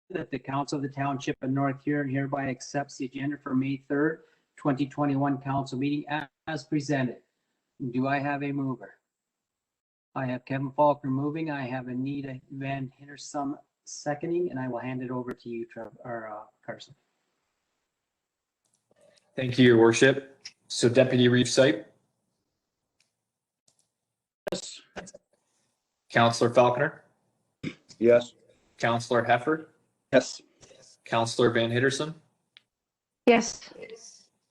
that the Council of the Township of North Huron hereby accepts the agenda for May 3rd, 2021 council meeting as presented. Do I have a mover? I have Kevin Faulkner moving. I have Anita Van Hintersum seconding, and I will hand it over to you, Carson. Thank you, Your Worship. So Deputy Reeve Sipe. Yes. Councillor Falconer. Yes. Councillor Heffer. Yes. Councillor Van Hittersum. Yes.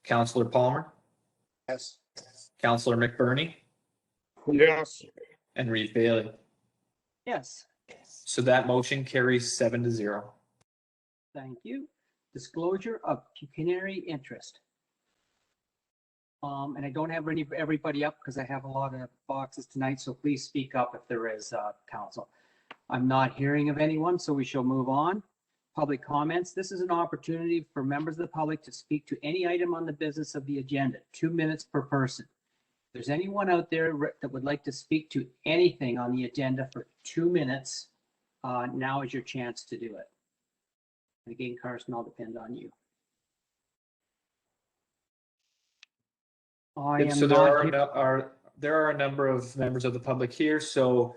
Councillor Palmer. Yes. Councillor McBurney. Yes. And Reeve Bailey. Yes. So that motion carries 7-0. Thank you. Disclosure of pecuniary interest. And I don't have everybody up because I have a lot of boxes tonight, so please speak up if there is, council. I'm not hearing of anyone, so we shall move on. Public comments. This is an opportunity for members of the public to speak to any item on the business of the agenda, 2 minutes per person. If there's anyone out there that would like to speak to anything on the agenda for 2 minutes, now is your chance to do it. And again, Carson, I'll depend on you. So there are a number of members of the public here. So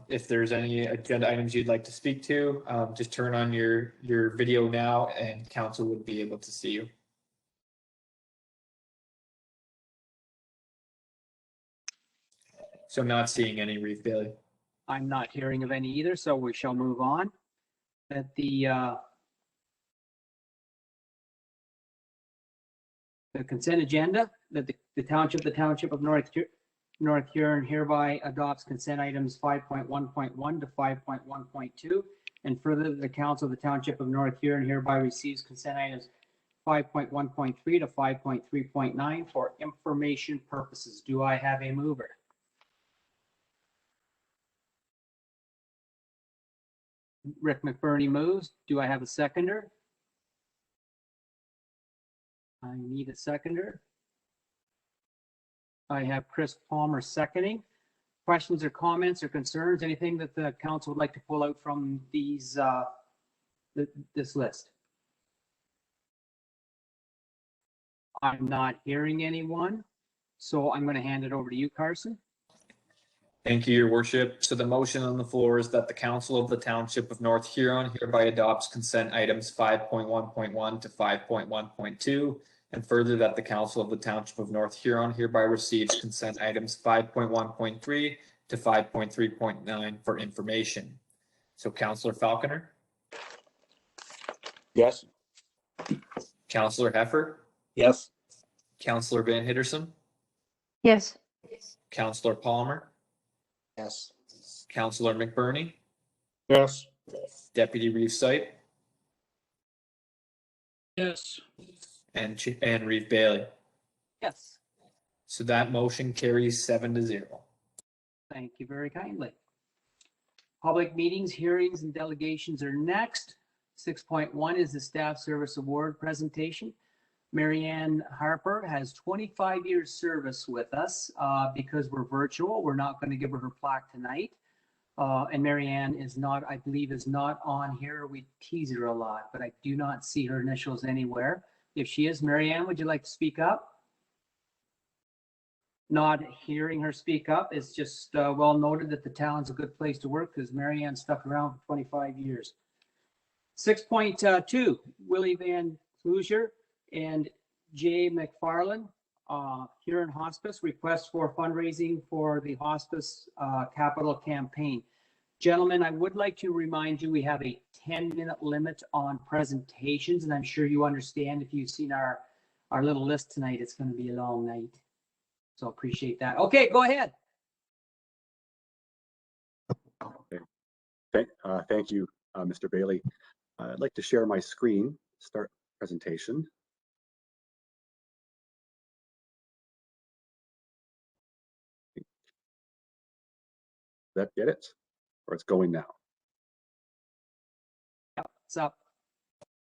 if there's any agenda items you'd like to speak to, just turn on your video now and council would be able to see you. So I'm not seeing any, Reeve Bailey. I'm not hearing of any either, so we shall move on. At the consent agenda, that the Township of North Huron hereby adopts consent items 5.1.1 to 5.1.2, and further, the Council of the Township of North Huron hereby receives consent items 5.1.3 to 5.3.9 for information purposes. Do I have a mover? Rick McBurney moves. Do I have a seconder? I need a seconder. I have Chris Palmer seconding. Questions or comments or concerns? Anything that the council would like to pull out from these this list? I'm not hearing anyone, so I'm going to hand it over to you, Carson. Thank you, Your Worship. So the motion on the floor is that the Council of the Township of North Huron hereby adopts consent items 5.1.1 to 5.1.2, and further that the Council of the Township of North Huron hereby receives consent items 5.1.3 to 5.3.9 for information. So Councillor Falconer? Yes. Councillor Heffer? Yes. Councillor Van Hittersum? Yes. Councillor Palmer? Yes. Councillor McBurney? Yes. Deputy Reeve Sipe? Yes. And Reeve Bailey. Yes. So that motion carries 7-0. Thank you very kindly. Public meetings, hearings, and delegations are next. 6.1 is the Staff Service Award presentation. Marianne Harper has 25 years service with us. Because we're virtual, we're not going to give her her plaque tonight. And Marianne is not, I believe, is not on here. We tease her a lot, but I do not see her initials anywhere. If she is, Marianne, would you like to speak up? Not hearing her speak up. It's just well noted that the town's a good place to work because Marianne stuck around for 25 years. 6.2, Willie Van Kluger and Jay McFarland, Huron Hospice, request for fundraising for the hospice capital campaign. Gentlemen, I would like to remind you we have a 10-minute limit on presentations, and I'm sure you understand if you've seen our little list tonight, it's going to be a long night. So appreciate that. Okay, go ahead. Okay. Thank you, Mr. Bailey. I'd like to share my screen, start presentation. Did that get it? Or it's going now? Yep, it's up.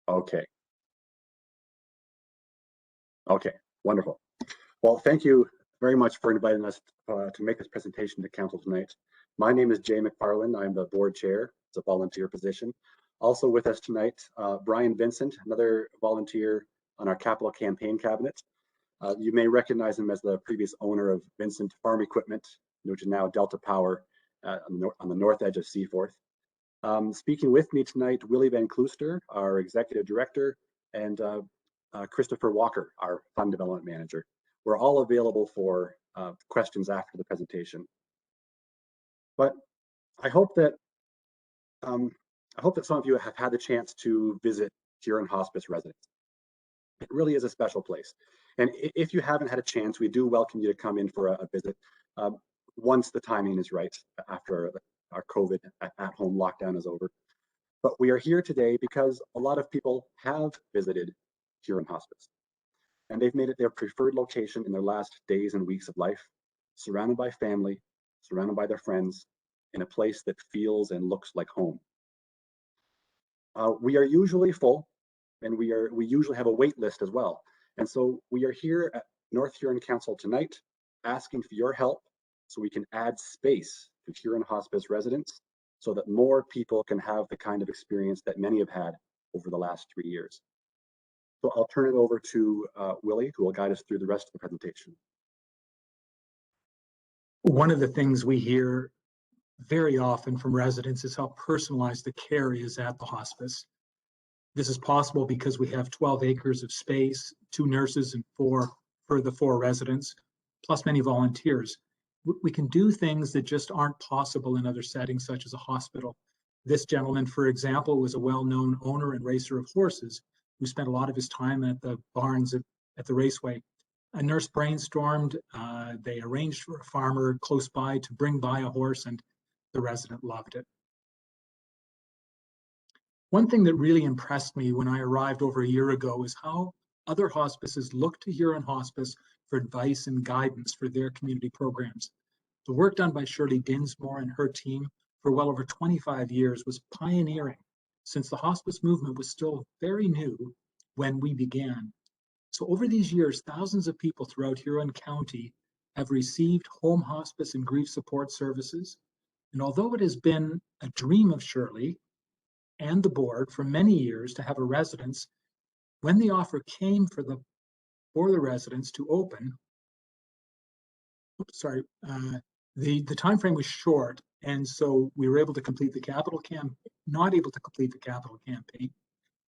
Okay. Okay, wonderful. Well, thank you very much for inviting us to make this presentation to council tonight. My name is Jay McFarland. I'm the board chair. It's a volunteer position. Also with us tonight, Brian Vincent, another volunteer on our capital campaign cabinet. You may recognize him as the previous owner of Vincent Farm Equipment, which is now Delta Power on the north edge of Seaforth. Speaking with me tonight, Willie Van Klooster, our executive director, and Christopher Walker, our fund development manager. We're all available for questions after the presentation. But I hope that some of you have had the chance to visit Huron Hospice Residence. It really is a special place. And if you haven't had a chance, we do welcome you to come in for a visit once the timing is right after our COVID at-home lockdown is over. But we are here today because a lot of people have visited Huron Hospice, and they've made it their preferred location in their last days and weeks of life, surrounded by family, surrounded by their friends, in a place that feels and looks like home. We are usually full, and we usually have a wait list as well. And so we are here at North Huron Council tonight asking for your help so we can add space to Huron Hospice residents so that more people can have the kind of experience that many have had over the last 3 years. So I'll turn it over to Willie, who will guide us through the rest of the presentation. One of the things we hear very often from residents is how personalized the care is at the hospice. This is possible because we have 12 acres of space, 2 nurses and 4 for the 4 residents, plus many volunteers. We can do things that just aren't possible in other settings, such as a hospital. This gentleman, for example, was a well-known owner and racer of horses who spent a lot of his time at the barns at the raceway. A nurse brainstormed, they arranged for a farmer close by to bring by a horse, and the resident loved it. One thing that really impressed me when I arrived over a year ago is how other hospices look to Huron Hospice for advice and guidance for their community programs. The work done by Shirley Dinsmore and her team for well over 25 years was pioneering, since the hospice movement was still very new when we began. So over these years, thousands of people throughout Huron County have received home hospice and grief support services. And although it has been a dream of Shirley and the board for many years to have a residence, when the offer came for the residence to open, the time frame was short, and so we were able to complete the capital not able to complete the capital campaign,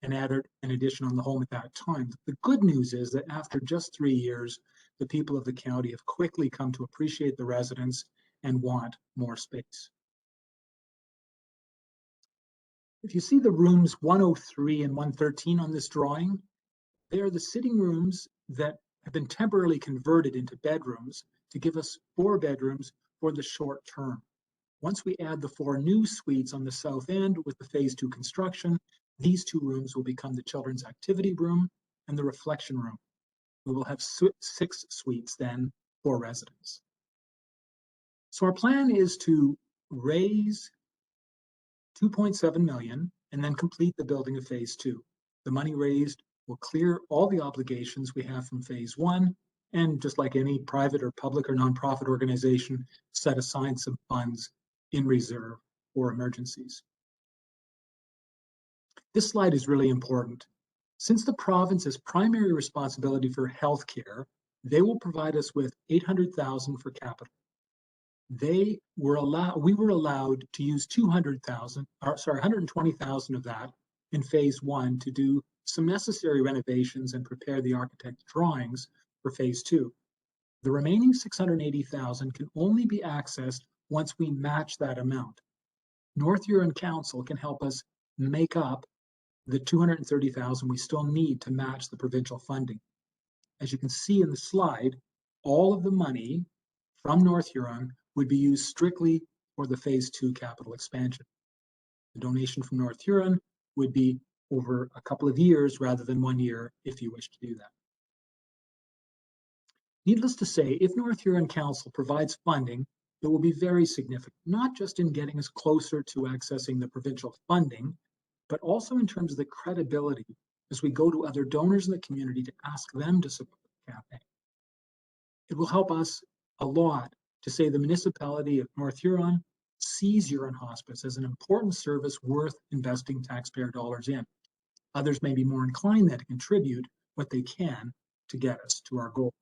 and added an addition on the home at that time. The good news is that after just 3 years, the people of the county have quickly come to appreciate the residence and want more space. If you see the rooms 103 and 113 on this drawing, they are the sitting rooms that have been temporarily converted into bedrooms to give us 4 bedrooms for the short term. Once we add the 4 new suites on the south end with the phase 2 construction, these 2 rooms will become the children's activity room and the reflection room. We will have 6 suites then for residents. So our plan is to raise $2.7 million and then complete the building of phase 2. The money raised will clear all the obligations we have from phase 1, and just like any private or public or nonprofit organization, set aside some funds in reserve for emergencies. This slide is really important. Since the province has primary responsibility for healthcare, they will provide us with $800,000 for capital. We were allowed to use $120,000 of that in phase 1 to do some necessary renovations and prepare the architect's drawings for phase 2. The remaining $680,000 can only be accessed once we match that amount. North Huron Council can help us make up the $230,000 we still need to match the provincial funding. As you can see in the slide, all of the money from North Huron would be used strictly for the phase 2 capital expansion. The donation from North Huron would be over a couple of years rather than 1 year if you wish to do that. Needless to say, if North Huron Council provides funding, it will be very significant, not just in getting us closer to accessing the provincial funding, but also in terms of the credibility as we go to other donors in the community to ask them to support the campaign. It will help us a lot to say the municipality of North Huron sees Huron Hospice as an important service worth investing taxpayer dollars in. Others may be more inclined then to contribute what they can to get us to our goal.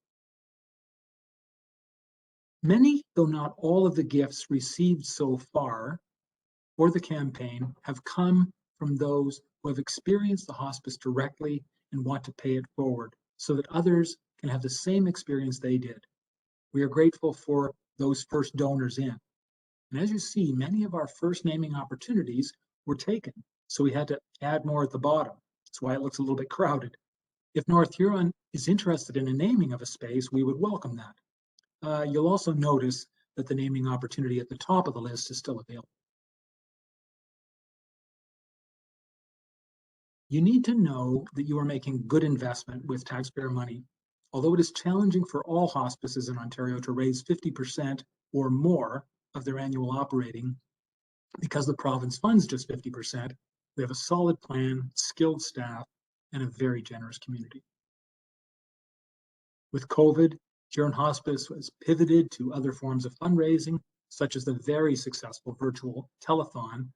Many, though not all, of the gifts received so far for the campaign have come from those who have experienced the hospice directly and want to pay it forward so that others can have the same experience they did. We are grateful for those first donors in. And as you see, many of our first naming opportunities were taken, so we had to add more at the bottom. That's why it looks a little bit crowded. If North Huron is interested in a naming of a space, we would welcome that. You'll also notice that the naming opportunity at the top of the list is still available. You need to know that you are making good investment with taxpayer money. Although it is challenging for all hospices in Ontario to raise 50% or more of their annual operating, because the province funds just 50%, we have a solid plan, skilled staff, and a very generous community. With COVID, Huron Hospice was pivoted to other forms of fundraising, such as the very successful virtual telethon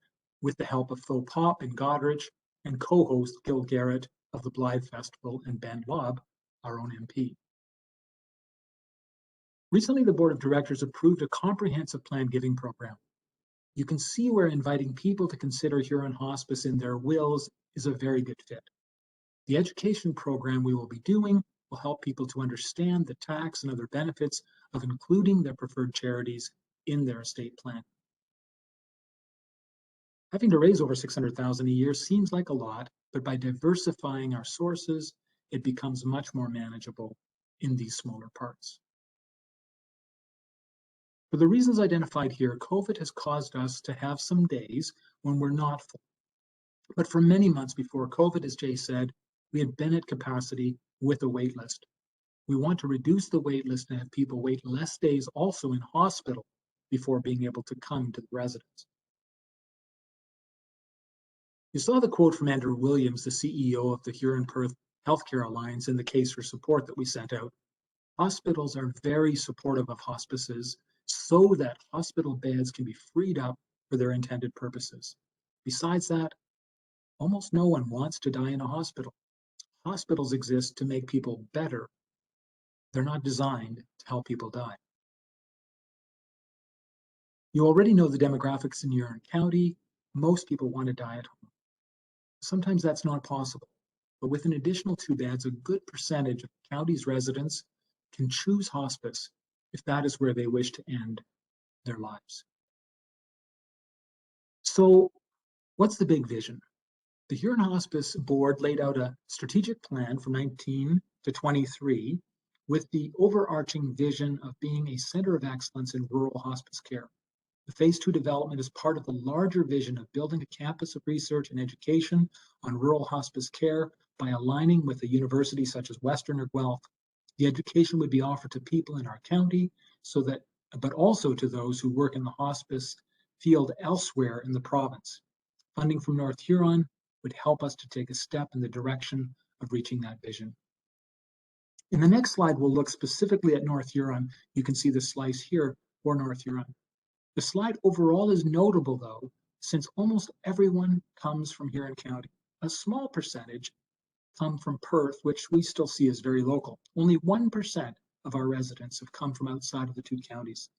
with the help of Faux Pop and Goderich and co-host Gil Garrett of the Blythe Festival and Ben Lobb, our own MP. Recently, the Board of Directors approved a comprehensive planned giving program. You can see where inviting people to consider Huron Hospice in their wills is a very good fit. The education program we will be doing will help people to understand the tax and other benefits of including their preferred charities in their estate plan. Having to raise over $600,000 a year seems like a lot, but by diversifying our sources, it becomes much more manageable in these smaller parts. For the reasons identified here, COVID has caused us to have some days when we're not full. But for many months before COVID, as Jay said, we had been at capacity with a wait list. We want to reduce the wait list and have people wait less days also in hospital before being able to come to the residence. You saw the quote from Andrew Williams, the CEO of the Huron-Perth Healthcare Alliance, in the case for support that we sent out. Hospitals are very supportive of hospices so that hospital beds can be freed up for their intended purposes. Besides that, almost no one wants to die in a hospital. Hospitals exist to make people better. They're not designed to help people die. You already know the demographics in Huron County. Most people want to die at home. Sometimes that's not possible, but with an additional 2 beds, a good percentage of the county's residents can choose hospice if that is where they wish to end their lives. So what's the big vision? The Huron Hospice Board laid out a strategic plan from 19 to 23 with the overarching vision of being a center of excellence in rural hospice care. The Phase 2 development is part of the larger vision of building a campus of research and education on rural hospice care by aligning with a university such as Western or Guelph. The education would be offered to people in our county, but also to those who work in the hospice field elsewhere in the province. Funding from North Huron would help us to take a step in the direction of reaching that vision. In the next slide, we'll look specifically at North Huron. You can see the slice here for North Huron. The slide overall is notable, though, since almost everyone comes from Huron County. A small percentage come from Perth, which we still see as very local. Only 1% of our residents have come from outside of the 2 counties.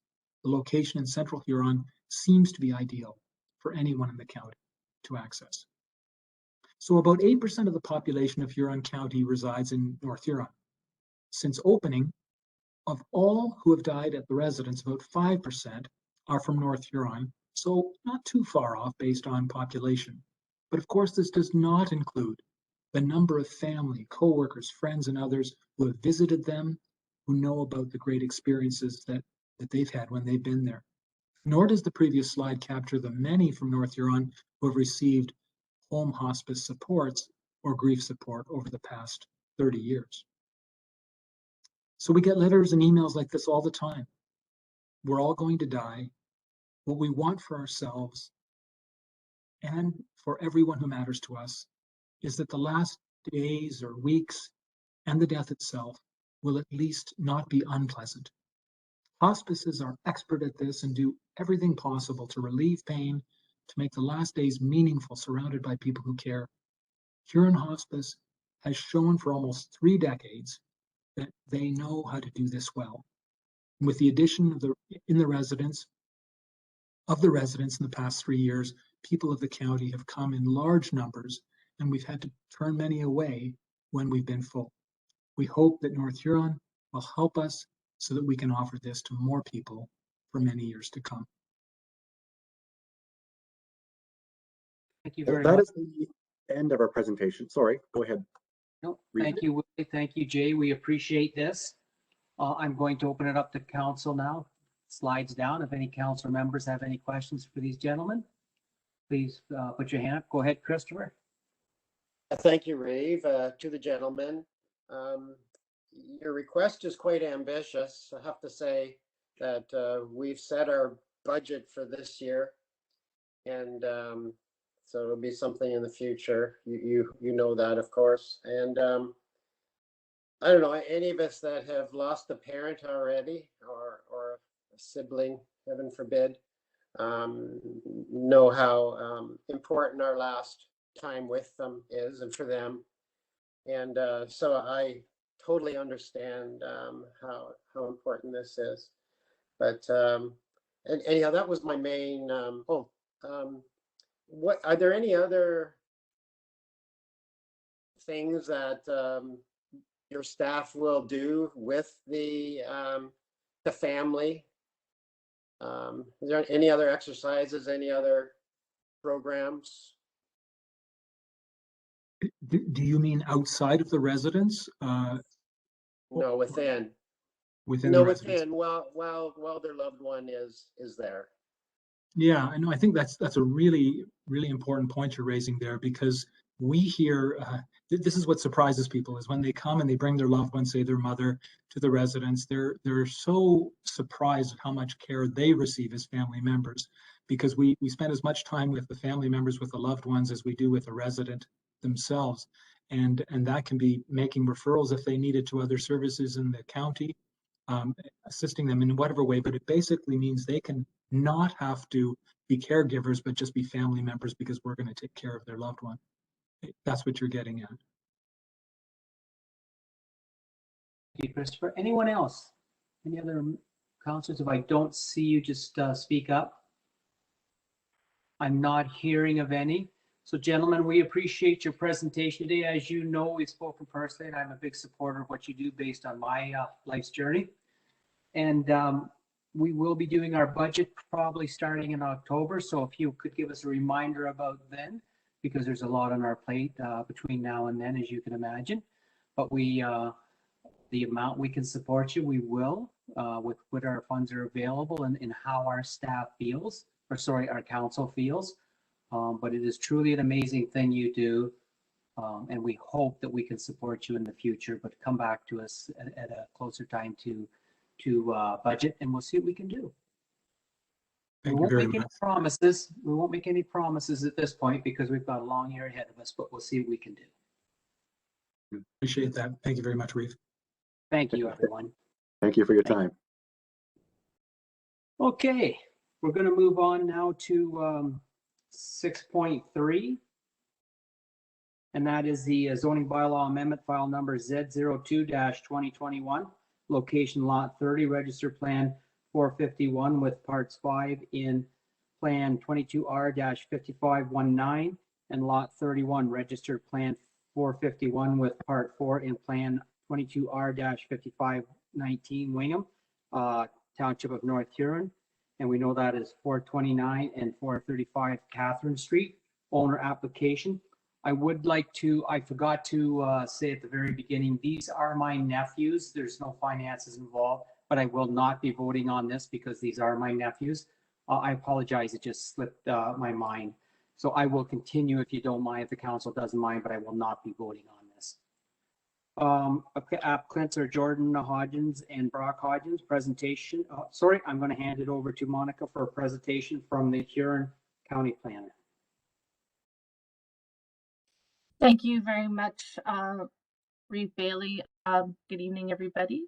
The location in Central Huron seems to be ideal for anyone in the county to access. So about 8% of the population of Huron County resides in North Huron. Since opening, of all who have died at the residence, about 5% are from North Huron, so not too far off based on population. But of course, this does not include the number of family, co-workers, friends, and others who have visited them, who know about the great experiences that they've had when they've been there. Nor does the previous slide capture the many from North Huron who have received home hospice supports or grief support over the past 30 years. So we get letters and emails like this all the time. We're all going to die. What we want for ourselves and for everyone who matters to us is that the last days or weeks and the death itself will at least not be unpleasant. Hospices are expert at this and do everything possible to relieve pain, to make the last days meaningful, surrounded by people who care. Huron Hospice has shown for almost 3 decades that they know how to do this well. With the addition of the residents in the past 3 years, people of the county have come in large numbers, and we've had to turn many away when we've been full. We hope that North Huron will help us so that we can offer this to more people for many years to come. Thank you very That much. is the end of our presentation. Sorry, go ahead. No, Read thank you, Willie. Thank you, Jay. We appreciate this. I'm going to open it up to council now. Slides down. If any council members have any questions for these gentlemen, please put your hand up. Go ahead, Christopher. Thank you, Rave. To the gentleman, your request is quite ambitious. I have to say that we've set our budget for this year, and so it'll be something in the future. You know that, of course. And I don't know, any of us that have lost a parent already, or a sibling, heaven forbid, know how important our last time with them is, and for them. And so I totally understand how important this is. But and anyhow, that was my main. What are there any other things that your staff will do with the family? Is there any other exercises, any other programs? Do you mean outside of the residence? No, within. Within No, the residence? within. While their loved one is there. Yeah, I know. I think that's a really, really important point you're raising there, because we hear this is what surprises people is when they come and they bring their loved one, say their mother, to the residence. They're so surprised at how much care they receive as family members, because we spend as much time with the family members, with the loved ones, as we do with the resident themselves, and that can be making referrals if they need it to other services in the county, assisting them in whatever way. But it basically means they can not have to be caregivers, but just be family members, because we're going to take care of their loved one. That's what you're getting at. Thank you, Christopher. Anyone else? Any other councilors? If I don't see you, just speak up. I'm not hearing of any. So gentlemen, we appreciate your presentation today. As you know, we've spoken personally, and I'm a big supporter of what you do based on my life's journey. And we will be doing our budget probably starting in October. So if you could give us a reminder about then, because there's a lot on our plate between now and then, as you can imagine. But we, the amount we can support you, we will, with what our funds are available and how our staff feels, or sorry, our council feels. But it is truly an amazing thing you do. And we hope that we can support you in the future, but come back to us at a closer time to budget, and we'll see what we can do. Thank you very much. Promises. We won't make any promises at this point because we've got a long year ahead of us, but we'll see what we can do. Appreciate that. Thank you very much, Reeve. Thank you, everyone. Thank you for your time. Okay, we're going to move on now to 6.3. And that is the zoning bylaw amendment, file number Z02-2021, location lot 30, register plan 451 with parts 5 in plan 22R-5519, and lot 31, registered plan 451 with part 4 in plan 22R-5519 Wingham, Township of North Huron. And we know that is 429 and 435 Catherine Street, owner application. I would like to, I forgot to say at the very beginning, these are my nephews. There's no finances involved, but I will not be voting on this because these are my nephews. I apologize, it just slipped my mind. So I will continue if you don't mind, if the council doesn't mind, but I will not be voting on this. Applicants are Jordan Hodgins and Brock Hodgins. Presentation, sorry, I'm going to hand it over to Monica for a presentation from the Huron County Planner. Thank you very much, Reeve Bailey. Good evening, everybody.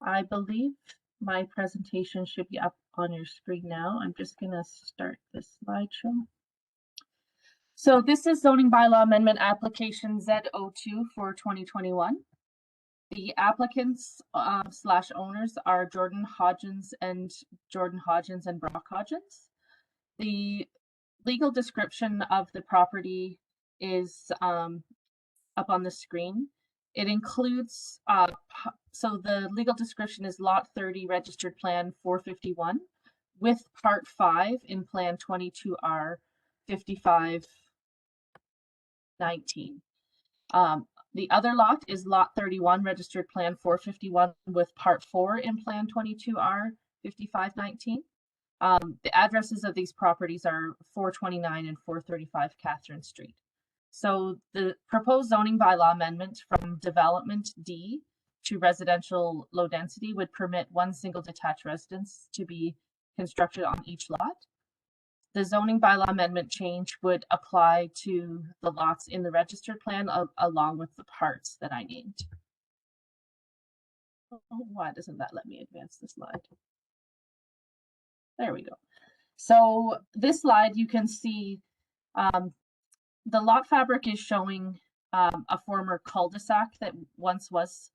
I believe my presentation should be up on your screen now. I'm just going to start this slideshow. So this is zoning bylaw amendment application Z02 for 2021. The applicants slash owners are Jordan Hodgins and Brock Hodgins. The legal description of the property is up on the screen. It includes, so the legal description is lot 30 registered plan 451 with part 5 in plan 22R 5519. The other lot is lot 31 registered plan 451 with part 4 in plan 22R 5519. The addresses of these properties are 429 and 435 Catherine Street. So the proposed zoning bylaw amendment from development D to residential low density would permit one single detached residence to be constructed on each lot. The zoning bylaw amendment change would apply to the lots in the registered plan along with the parts that I named. Oh, why doesn't that let me advance the slide? There we go. So this slide, you can see the lot fabric is showing a former cul-de-sac that once was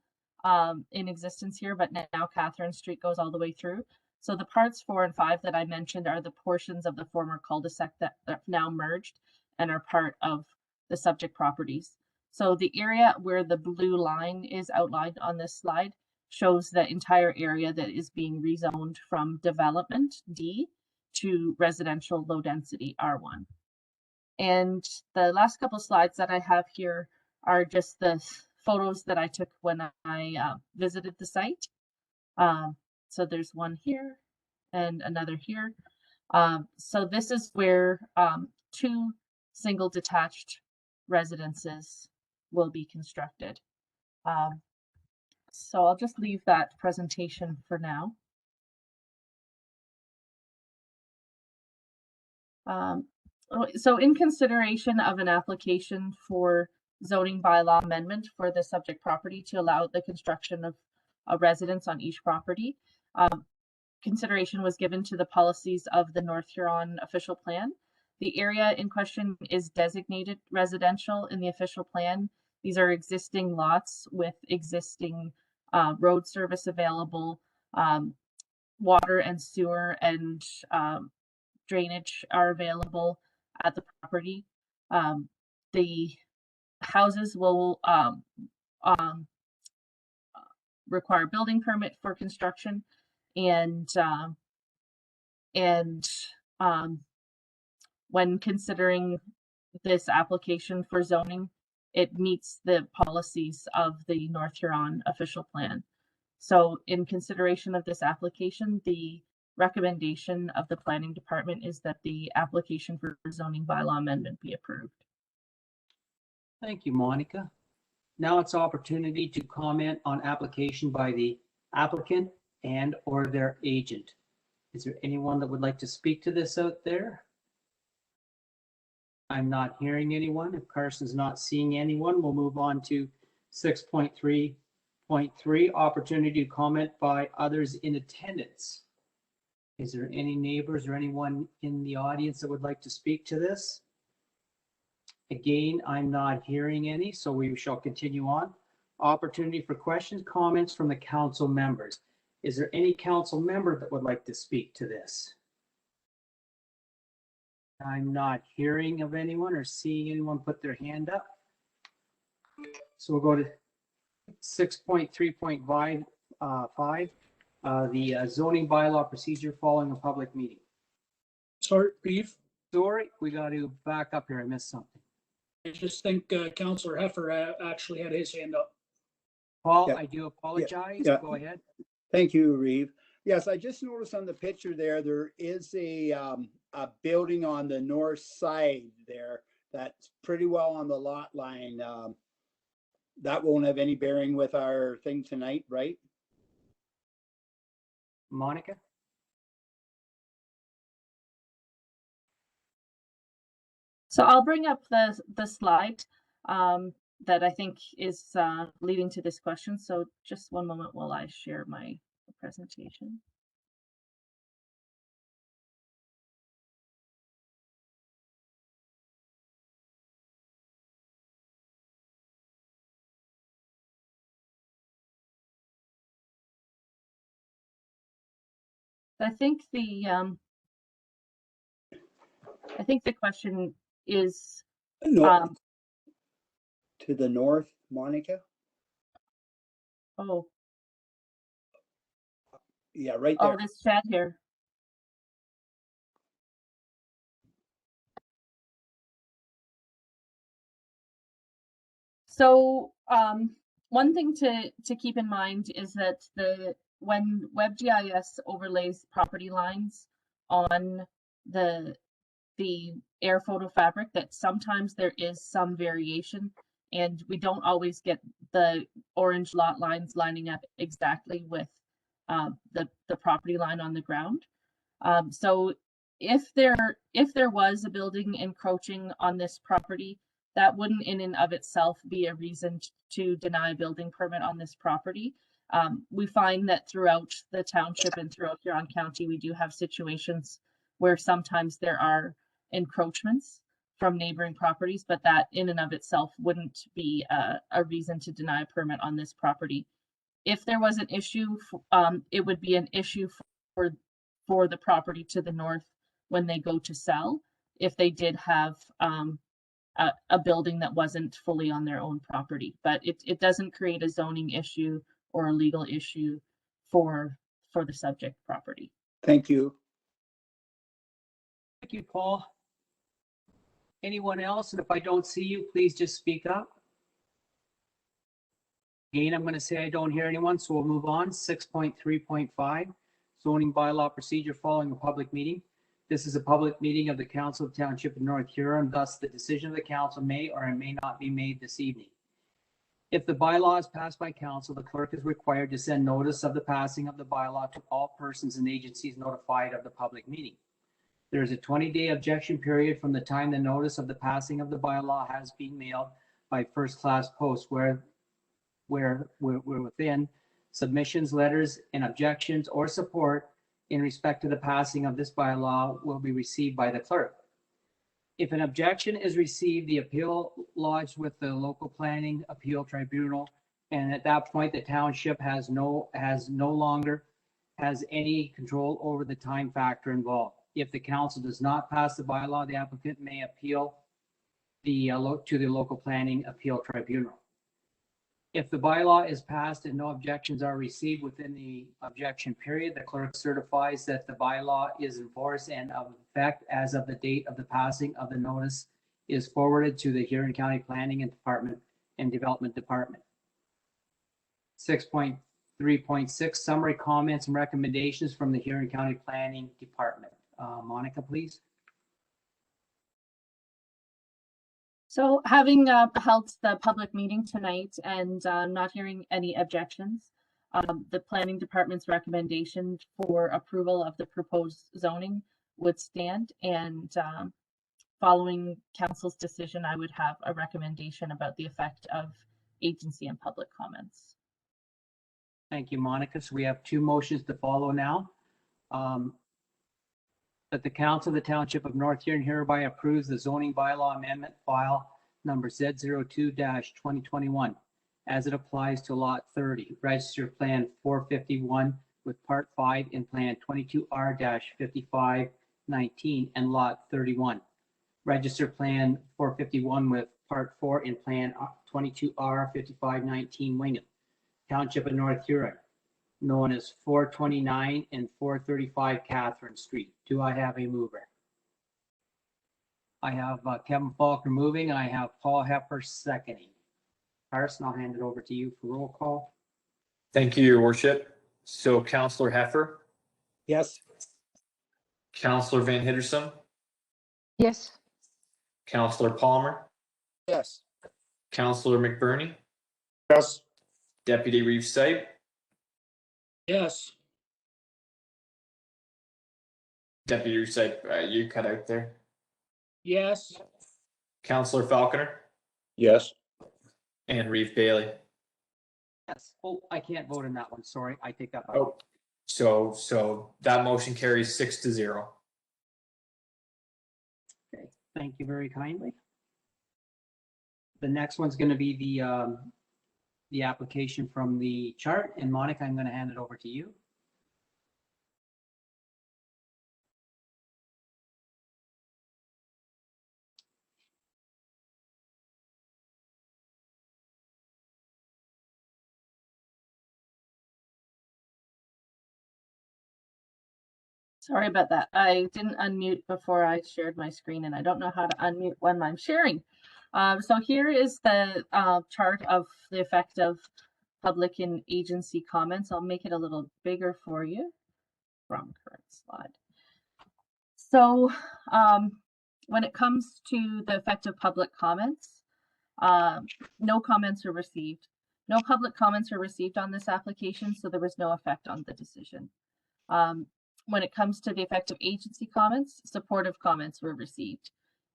in existence here, but now Catherine Street goes all the way through. So the parts 4 and 5 that I mentioned are the portions of the former cul-de-sac that are now merged and are part of the subject properties. So the area where the blue line is outlined on this slide shows the entire area that is being rezoned from development D to residential low density R1. And the last couple slides that I have here are just the photos that I took when I visited the site. So there's one here and another here. So this is where 2 single detached residences will be constructed. So I'll just leave that presentation for now. So in consideration of an application for zoning bylaw amendment for the subject property to allow the construction of a residence on each property, consideration was given to the policies of the North Huron official plan. The area in question is designated residential in the official plan. These are existing lots with existing road service available, water and sewer and drainage are available at the property. The houses will require building permit for construction, and when considering this application for zoning, it meets the policies of the North Huron official plan. So in consideration of this application, the recommendation of the planning department is that the application for zoning bylaw amendment be approved. Thank you, Monica. Now it's opportunity to comment on application by the applicant and or their agent. Is there anyone that would like to speak to this out there? I'm not hearing anyone. If Carson's not seeing anyone, we'll move on to 6.3.3, opportunity to comment by others in attendance. Is there any neighbors or anyone in the audience that would like to speak to this? Again, I'm not hearing any, so we shall continue on. Opportunity for questions, comments from the council members. Is there any council member that would like to speak to this? I'm not hearing of anyone or seeing anyone put their hand up. So we'll go to 6.3.5, the zoning bylaw procedure following a public meeting. Sorry, Reeve. Sorry, we got to back up here. I missed something. I just think Councillor Heffer actually had his hand up. Paul, Yeah. I do apologize. Yeah. Go ahead. Thank you, Reeve. Yes, I just noticed on the picture there is a building on the north side there that's pretty well on the lot line. That won't have any bearing with our thing tonight, right? Monica? So I'll bring up the slide that I think is leading to this question. So just one moment while I share my presentation. I think the question is, No, to the north, Monica? oh, Yeah, right oh, there. this chat here. So one thing to keep in mind is that when WebGIS overlays property lines on the air photo fabric, that sometimes there is some variation, and we don't always get the orange lot lines lining up exactly with the property line on the ground. So if there was a building encroaching on this property, that wouldn't in and of itself be a reason to deny a building permit on this property. We find that throughout the township and throughout Huron County, we do have situations where sometimes there are encroachments from neighboring properties, but that in and of itself wouldn't be a reason to deny a permit on this property. If there was an issue, it would be an issue for the property to the north when they go to sell, if they did have a building that wasn't fully on their own property. But it doesn't create a zoning issue or a legal issue for the subject property. Thank you. Thank you, Paul. Anyone else? And if I don't see you, please just speak up. Again, I'm going to say I don't hear anyone, so we'll move on. 6.3.5, zoning bylaw procedure following a public meeting. This is a public meeting of the Council of Township of North Huron, thus the decision of the council may or may not be made this evening. If the bylaw is passed by council, the clerk is required to send notice of the passing of the bylaw to all persons and agencies notified of the public meeting. There is a 20-day objection period from the time the notice of the passing of the bylaw has been mailed by first-class post, where within submissions, letters, and objections or support in respect to the passing of this bylaw will be received by the clerk. If an objection is received, the appeal lodged with the local planning appeal tribunal, and at that point, the township has no longer has any control over the time factor involved. If the council does not pass the bylaw, the applicant may appeal to the local planning appeal tribunal. If the bylaw is passed and no objections are received within the objection period, the clerk certifies that the bylaw is in force and of effect as of the date of the passing of the notice is forwarded to the Huron County Planning and Development Department. 6.3.6, summary comments and recommendations from the Huron County Planning Department. Monica, please. So having held the public meeting tonight and not hearing any objections, the planning department's recommendation for approval of the proposed zoning would stand, and following council's decision, I would have a recommendation about the effect of agency and public comments. Thank you, Monica. So we have two motions to follow now. That the council of the Township of North Huron hereby approves the zoning bylaw amendment file number Z02-2021 as it applies to lot 30, register plan 451 with part 5 in plan 22R-5519 and lot 31. Register plan 451 with part 4 in plan 22R-5519 Wingham, Township of North Huron, known as 429 and 435 Catherine Street. Do I have a mover? I have Kevin Faulkner moving. I have Paul Hepper seconding. Carson, I'll hand it over to you for roll call. Thank you, your worship. So Councillor Heffer, Yes. Councillor Van Hittersum, Yes. Councillor Palmer, Yes. Councillor McBurney, Yes. Deputy Reeve Sipe, Yes. Deputy Reeve Sipe, you cut out there. Yes. Councillor Falconer, Yes. and Reeve Bailey. Yes. Oh, I can't vote on that one. Sorry, I take that back. Oh, So that motion carries 6-0. Okay, thank you very kindly. The next one's going to be the application from the chart. And Monica, I'm going to hand it over to you. Sorry about that. I didn't unmute before I shared my screen, and I don't know how to unmute when I'm sharing. So here is the chart of the effect of public and agency comments. I'll make it a little bigger for you from current slide. So when it comes to the effect of public comments, no comments are received. No public comments are received on this application, so there was no effect on the decision. When it comes to the effect of agency comments, supportive comments were received.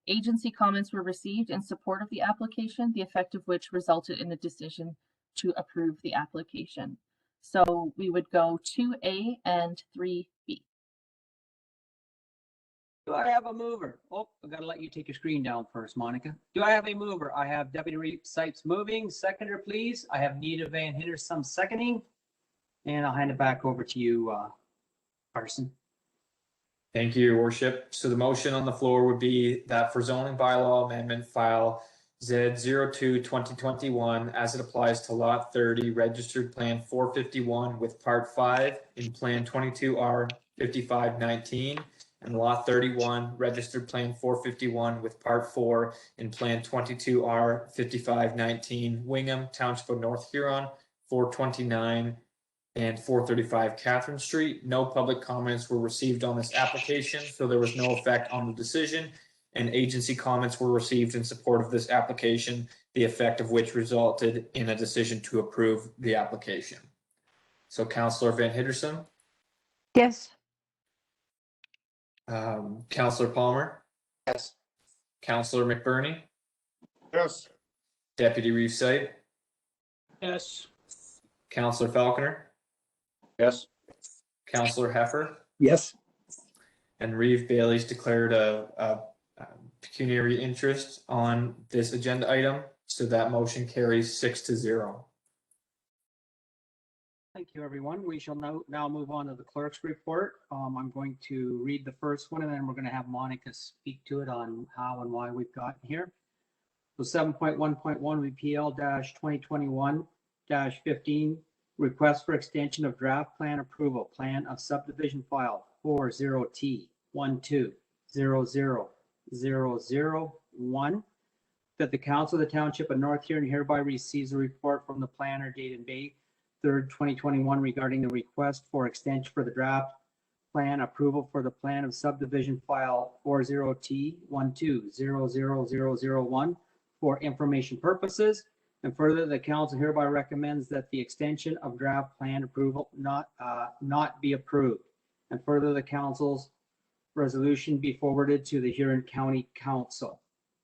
Agency comments were received in support of the application, the effect of which resulted in a decision to approve the application. So we would go 2A and 3B. Do I have a mover? Oh, I've got to let you take your screen down first, Monica. Do I have a mover? I have Deputy Reeve Sipes moving. Seconder, please. I have Nita Van Hindersum seconding. And I'll hand it back over to you, Carson. Thank you, Your Worship. So the motion on the floor would be that for zoning bylaw amendment file Z02-2021, as it applies to Lot 30, Registered Plan 451 with Part 5 in Plan 22R 5519, and Lot 31, Registered Plan 451 with Part 4 in Plan 22R 5519, Wingham, Township of North Huron, 429 and 435 Catherine Street. No public comments were received on this application, so there was no effect on the decision, and agency comments were received in support of this application, the effect of which resulted in a decision to approve the application. So Councillor Van Hindersum, Yes. Councillor Palmer, Yes. Councillor McBurney, Yes. Deputy Reeve Sight, Yes. Councillor Falconer, Yes. Councillor Heffer, Yes. and Reeve Bailey's declared a pecuniary interest on this agenda item, so that motion carries 6-0. Thank you, everyone. We shall now move on to the clerk's report. I'm going to read the first one, and then we're going to have Monica speak to it on how and why we've gotten here. So 7.1.1 VPL-2021-15, request for extension of draft plan approval, plan of subdivision file 40T12000001, that the Council of the Township of North Huron hereby receives a report from the planner dated May 3rd, 2021 regarding the request for extension for the draft plan approval for the plan of subdivision file 40T12000001 for information purposes. And further, the council hereby recommends that the extension of draft plan approval not be approved. And further, the council's resolution be forwarded to the Huron County Council.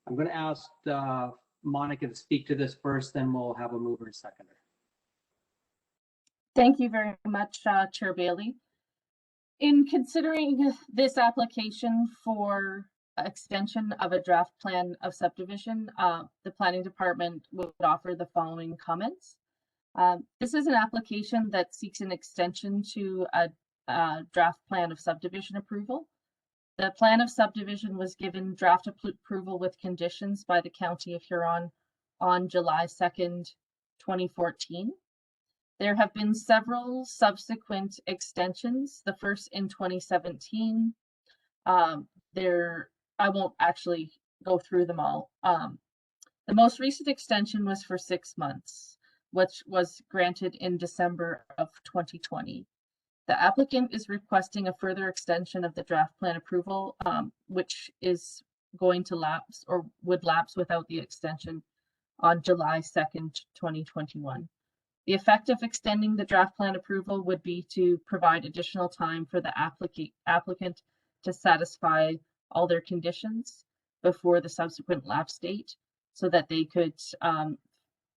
I'm going to ask Monica to speak to this first, then we'll have a mover and seconder. Thank you very much, Chair Bailey. In considering this application for extension of a draft plan of subdivision, the planning department would offer the following comments. This is an application that seeks an extension to a draft plan of subdivision approval. The plan of subdivision was given draft approval with conditions by the County of Huron on July 2nd, 2014. There have been several subsequent extensions, the first in 2017. I won't actually go through them all. The most recent extension was for 6 months, which was granted in December of 2020. The applicant is requesting a further extension of the draft plan approval, which is going to lapse or would lapse without the extension on July 2nd, 2021. The effect of extending the draft plan approval would be to provide additional time for the applicant to satisfy all their conditions before the subsequent lapse date so that they could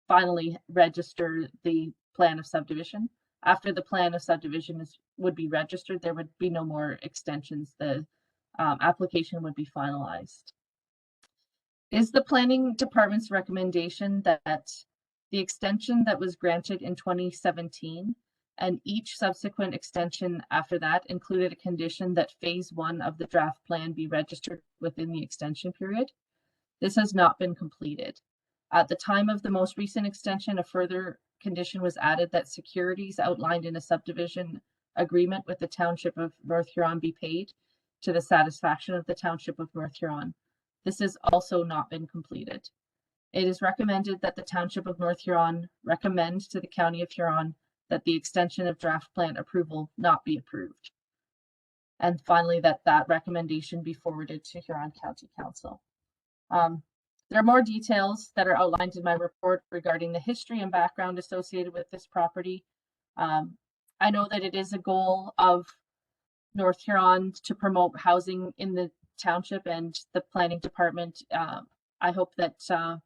finally register the plan of subdivision after the plan of subdivision would be registered, there would be no more extensions. The application would be finalized. Is the planning department's recommendation that the extension that was granted in 2017 and each subsequent extension after that included a condition that phase 1 of the draft plan be registered within the extension period? This has not been completed. At the time of the most recent extension, a further condition was added that securities outlined in a subdivision agreement with the Township of North Huron be paid to the satisfaction of the Township of North Huron. This has also not been completed. It is recommended that the Township of North Huron recommend to the County of Huron that the extension of draft plan approval not be approved. And finally, that recommendation be forwarded to Huron County Council. There are more details that are outlined in my report regarding the history and background associated with this property. I know that it is a goal of North Huron to promote housing in the township and the planning department. I hope that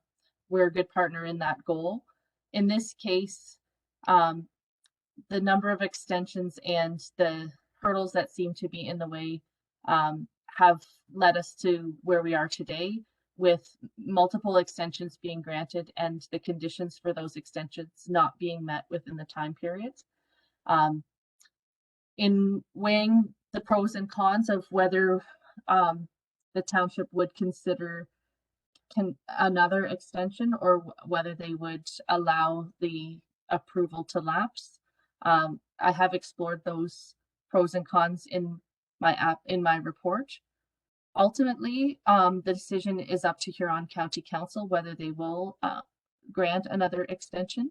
we're a good partner in that goal. In this case, the number of extensions and the hurdles that seem to be in the way have led us to where we are today, with multiple extensions being granted and the conditions for those extensions not being met within the time period. In weighing the pros and cons of whether the township would consider another extension or whether they would allow the approval to lapse, I have explored those pros and cons in my report. Ultimately, the decision is up to Huron County Council whether they will grant another extension.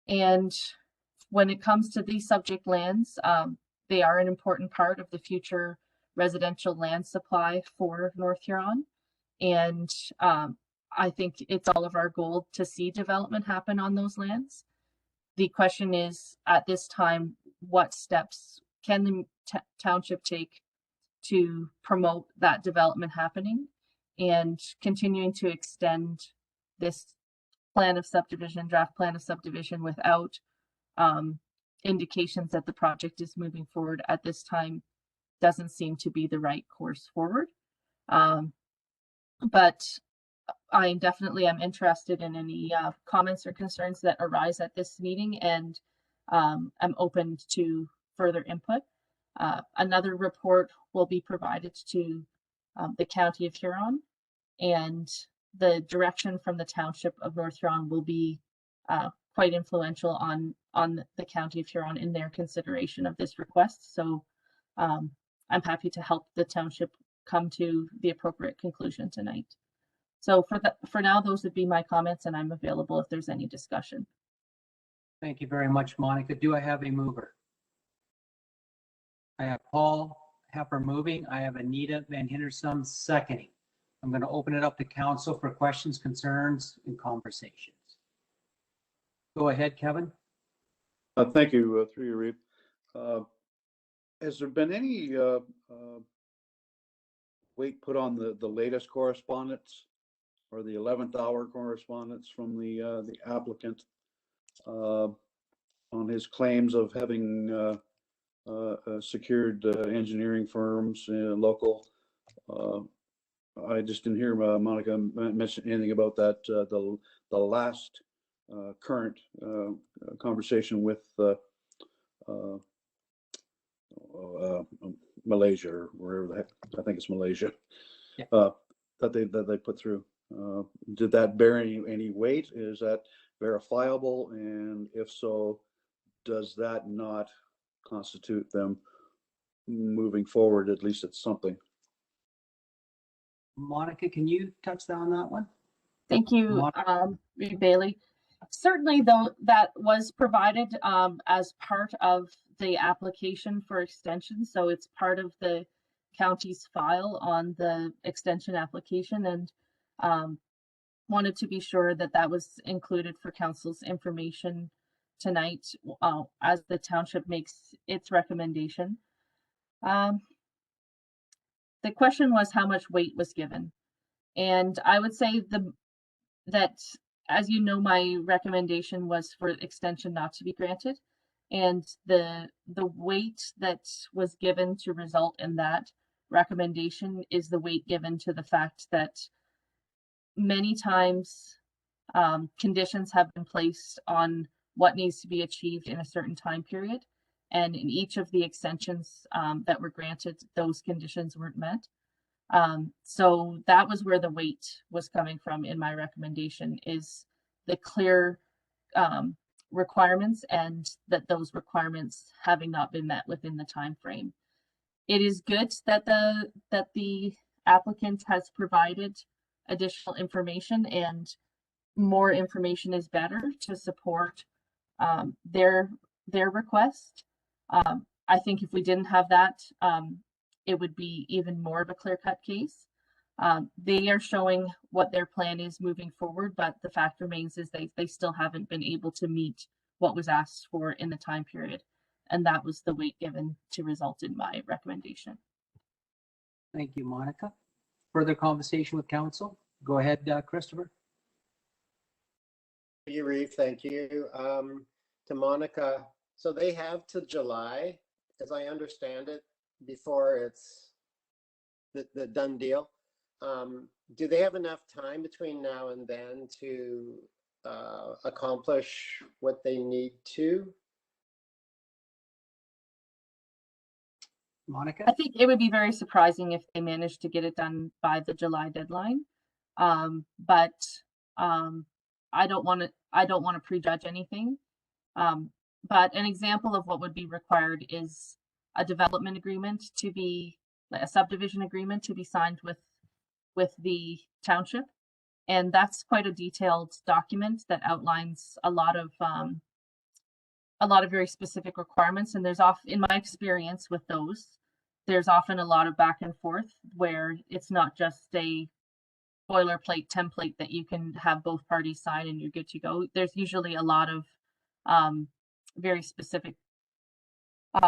And when it comes to these subject lands, they are an important part of the future residential land supply for North Huron. And I think it's all of our goal to see development happen on those lands. The question is, at this time, what steps can the township take to promote that development happening and continuing to extend this plan of subdivision, draft plan of subdivision, without indications that the project is moving forward at this time doesn't seem to be the right course forward. But I definitely am interested in any comments or concerns that arise at this meeting, and I'm open to further input. Another report will be provided to the County of Huron, and the direction from the Township of North Huron will be quite influential on the County of Huron in their consideration of this request. So I'm happy to help the township come to the appropriate conclusion tonight. So for now, those would be my comments, and I'm available if there's any discussion. Thank you very much, Monica. Do I have a mover? I have Paul Hepper moving. I have Anita Van Hindersum seconding. I'm going to open it up to council for questions, concerns, and conversations. Go ahead, Kevin. Thank you, through you, Reeve. Has there been any weight put on the latest correspondence or the 11th hour correspondence from the applicant on his claims of having secured engineering firms local? I just didn't hear Monica mention anything about that. The last current conversation with Malaysia, or wherever the heck, I think it's Malaysia, yeah. that they put through. Did that bear any weight? Is that verifiable? And if so, does that not constitute them moving forward? At least it's something. Monica, can you touch on that one? Thank you, Reeve Bailey. Certainly, though, that was provided as part of the application for extension. So it's part of the county's file on the extension application, and wanted to be sure that that was included for council's information tonight as the township makes its recommendation. The question was how much weight was given. And I would say that, as you know, my recommendation was for extension not to be granted. And the weight that was given to result in that recommendation is the weight given to the fact that many times conditions have been placed on what needs to be achieved in a certain time period. And in each of the extensions that were granted, those conditions weren't met. So that was where the weight was coming from in my recommendation, is the clear requirements, and that those requirements having not been met within the time frame. It is good that the applicant has provided additional information, and more information is better to support their request. I think if we didn't have that, it would be even more of a clear-cut case. They are showing what their plan is moving forward, but the fact remains is they still haven't been able to meet what was asked for in the time period. And that was the weight given to result in my recommendation. Thank you, Monica. Further conversation with council? Go ahead, Christopher. Thank you, Reeve. Thank you. To Monica, so they have to July, as I understand it, before it's the done deal. Do they have enough time between now and then to accomplish what they need to? Monica? I think it would be very surprising if they managed to get it done by the July deadline. But I don't want to prejudge anything. But an example of what would be required is a development agreement to be, a subdivision agreement to be signed with the township. And that's quite a detailed document that outlines a lot of very specific requirements. And there's often, in my experience with those, there's often a lot of back and forth where it's not just a boilerplate template that you can have both parties sign and you're good to go. There's usually a lot of very specific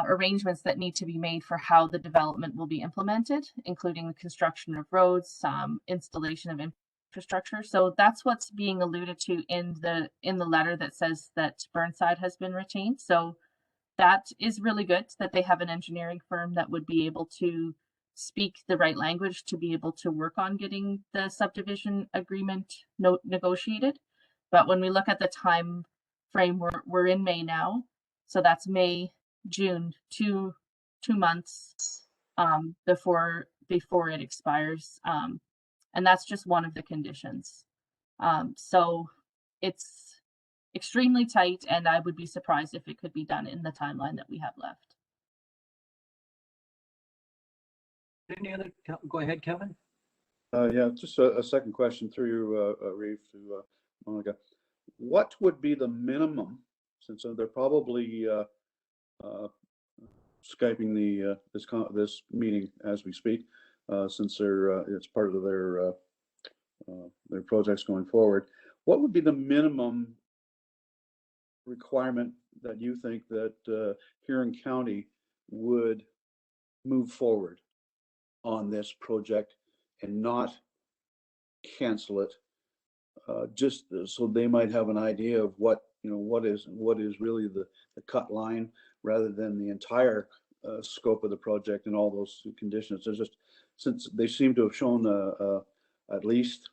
arrangements that need to be made for how the development will be implemented, including the construction of roads, installation of infrastructure. So that's what's being alluded to in the letter that says that Burnside has been retained. So that is really good that they have an engineering firm that would be able to speak the right language to be able to work on getting the subdivision agreement negotiated. But when we look at the time frame, we're in May now. So that's May, June, two months before it expires. And that's just one of the conditions. So it's extremely tight, and I would be surprised if it could be done in the timeline that we have left. Any other? Go ahead, Kevin. Yeah, just a second question through you, Reeve, to Monica. What would be the minimum, since they're probably Skyping this meeting as we speak, since it's part of their projects going forward. What would be the minimum requirement that you think that Huron County would move forward on this project and not cancel it, just so they might have an idea of what is really the cut line, rather than the entire scope of the project and all those conditions? There's just, since they seem to have shown at least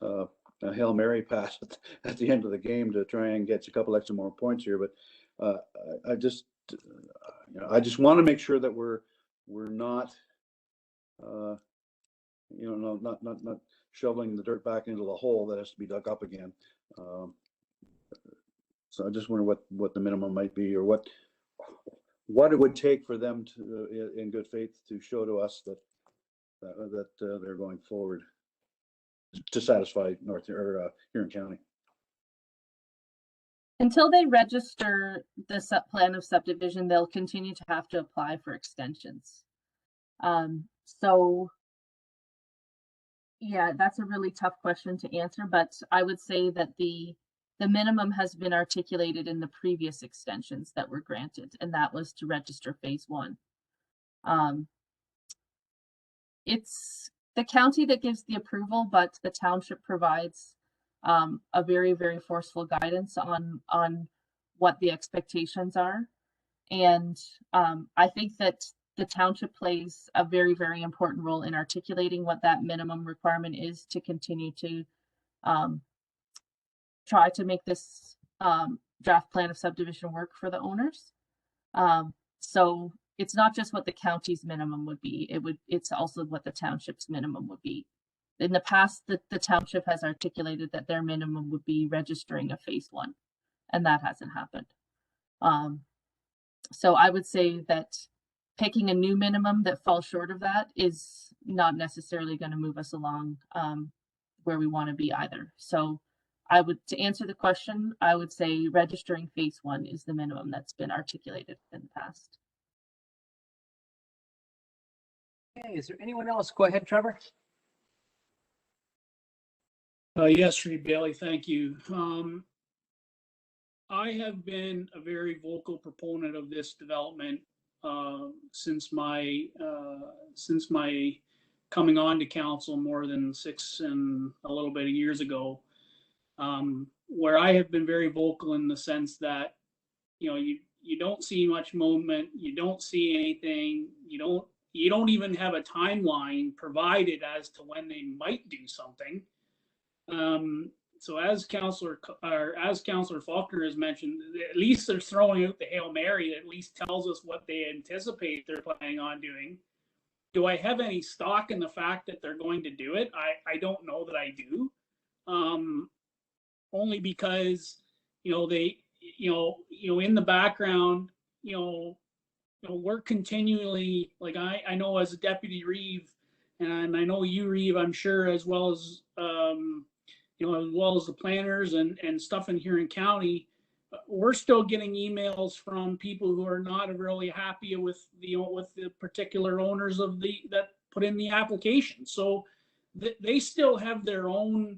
a Hail Mary pass at the end of the game to try and get a couple extra more points here, but I just want to make sure that we're not not shoveling the dirt back into the hole that has to be dug up again. So I just wonder what the minimum might be, or what it would take for them to, in good faith, to show to us that they're going forward to satisfy Huron County. Until they register the plan of subdivision, they'll continue to have to apply for extensions. So yeah, that's a really tough question to answer, but I would say that the minimum has been articulated in the previous extensions that were granted, and that was to register phase 1. It's the county that gives the approval, but the township provides a very, very forceful guidance on what the expectations are. And I think that the township plays a very, very important role in articulating what that minimum requirement is to continue to try to make this draft plan of subdivision work for the owners. So it's not just what the county's minimum would be, it's also what the township's minimum would be. In the past, the township has articulated that their minimum would be registering a phase one, and that hasn't happened. So I would say that picking a new minimum that falls short of that is not necessarily going to move us along where we want to be either. So to answer the question, I would say registering phase one is the minimum that's been articulated in the past. Okay, is there anyone else? Go ahead, Trevor. Yes, Reed Bailey, thank you. I have been a very vocal proponent of this development since my coming on to council more than 6 and a little bit of years ago, where I have been very vocal in the sense that, you know, you don't see much movement, you don't see anything, you don't even have a timeline provided as to when they might do something. So as Councillor Faulkner has mentioned, at least they're throwing out the Hail Mary that at least tells us what they anticipate they're planning on doing. Do I have any stock in the fact that they're going to do it? I don't know that I do. Only because, you know, they, you know, in the background, you know, we're continually, like I know as a Deputy Reeve, and I know you, Reeve, I'm sure, as well as you know, as well as the planners and stuff in Huron County, we're still getting emails from people who are not really happy with the particular owners of that put in the application. So they still have their own,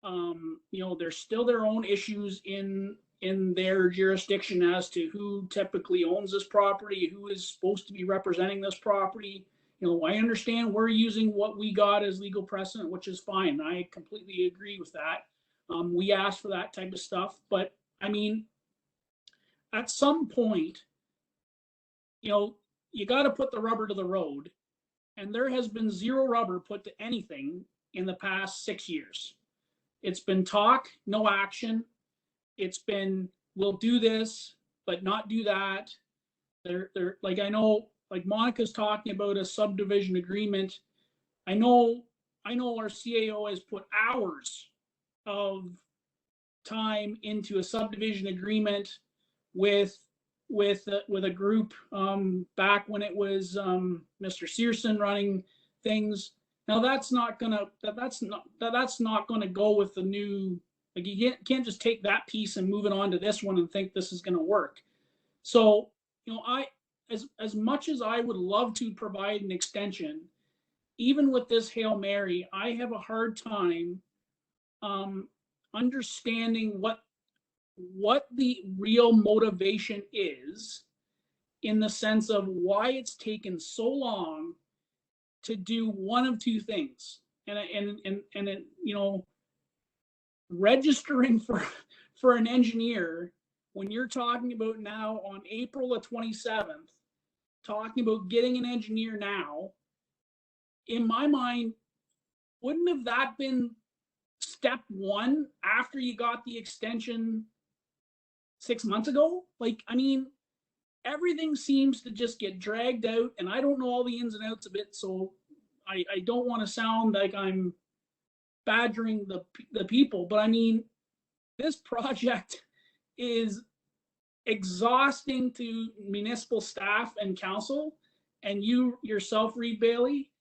you know, there's still their own issues in their jurisdiction as to who typically owns this property, who is supposed to be representing this property. You know, I understand we're using what we got as legal precedent, which is fine. I completely agree with that. We asked for that type of stuff, but I mean, at some point, you know, you got to put the rubber to the road, and there has been zero rubber put to anything in the past 6 years. It's been talk, no action. It's been, we'll do this, but not do that. They're like, I know, like Monica's talking about a subdivision agreement. I know our CAO has put hours of time into a subdivision agreement with a group back when it was Mr. Searson running things. Now that's not gonna go with the new, like you can't just take that piece and move it on to this one and think this is gonna work. So, you know, as much as I would love to provide an extension, even with this Hail Mary, I have a hard time understanding what the real motivation is, in the sense of why it's taken so long to do one of two things. And you know, registering for an engineer when you're talking about now on April the 27th, talking about getting an engineer now, in my mind, wouldn't have that been step one after you got the extension 6 months ago? Like, I mean, everything seems to just get dragged out, and I don't know all the ins and outs of it, so I don't want to sound like I'm badgering the people, but I mean, this project is exhausting to municipal staff and council, and you yourself, Reed Bailey,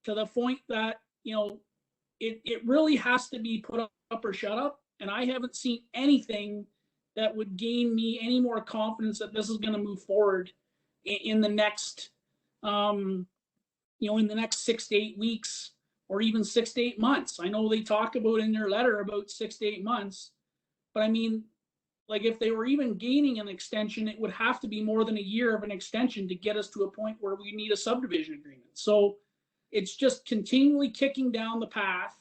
to the point that, you know, it really has to be put up or shut up. And I haven't seen anything that would gain me any more confidence that this is going to move forward in the next, you know, in the next 6 to 8 weeks, or even 6 to 8 months. I know they talk about in their letter about 6 to 8 months, but I mean, like if they were even gaining an extension, it would have to be more than a year of an extension to get us to a point where we need a subdivision agreement. So it's just continually kicking down the path.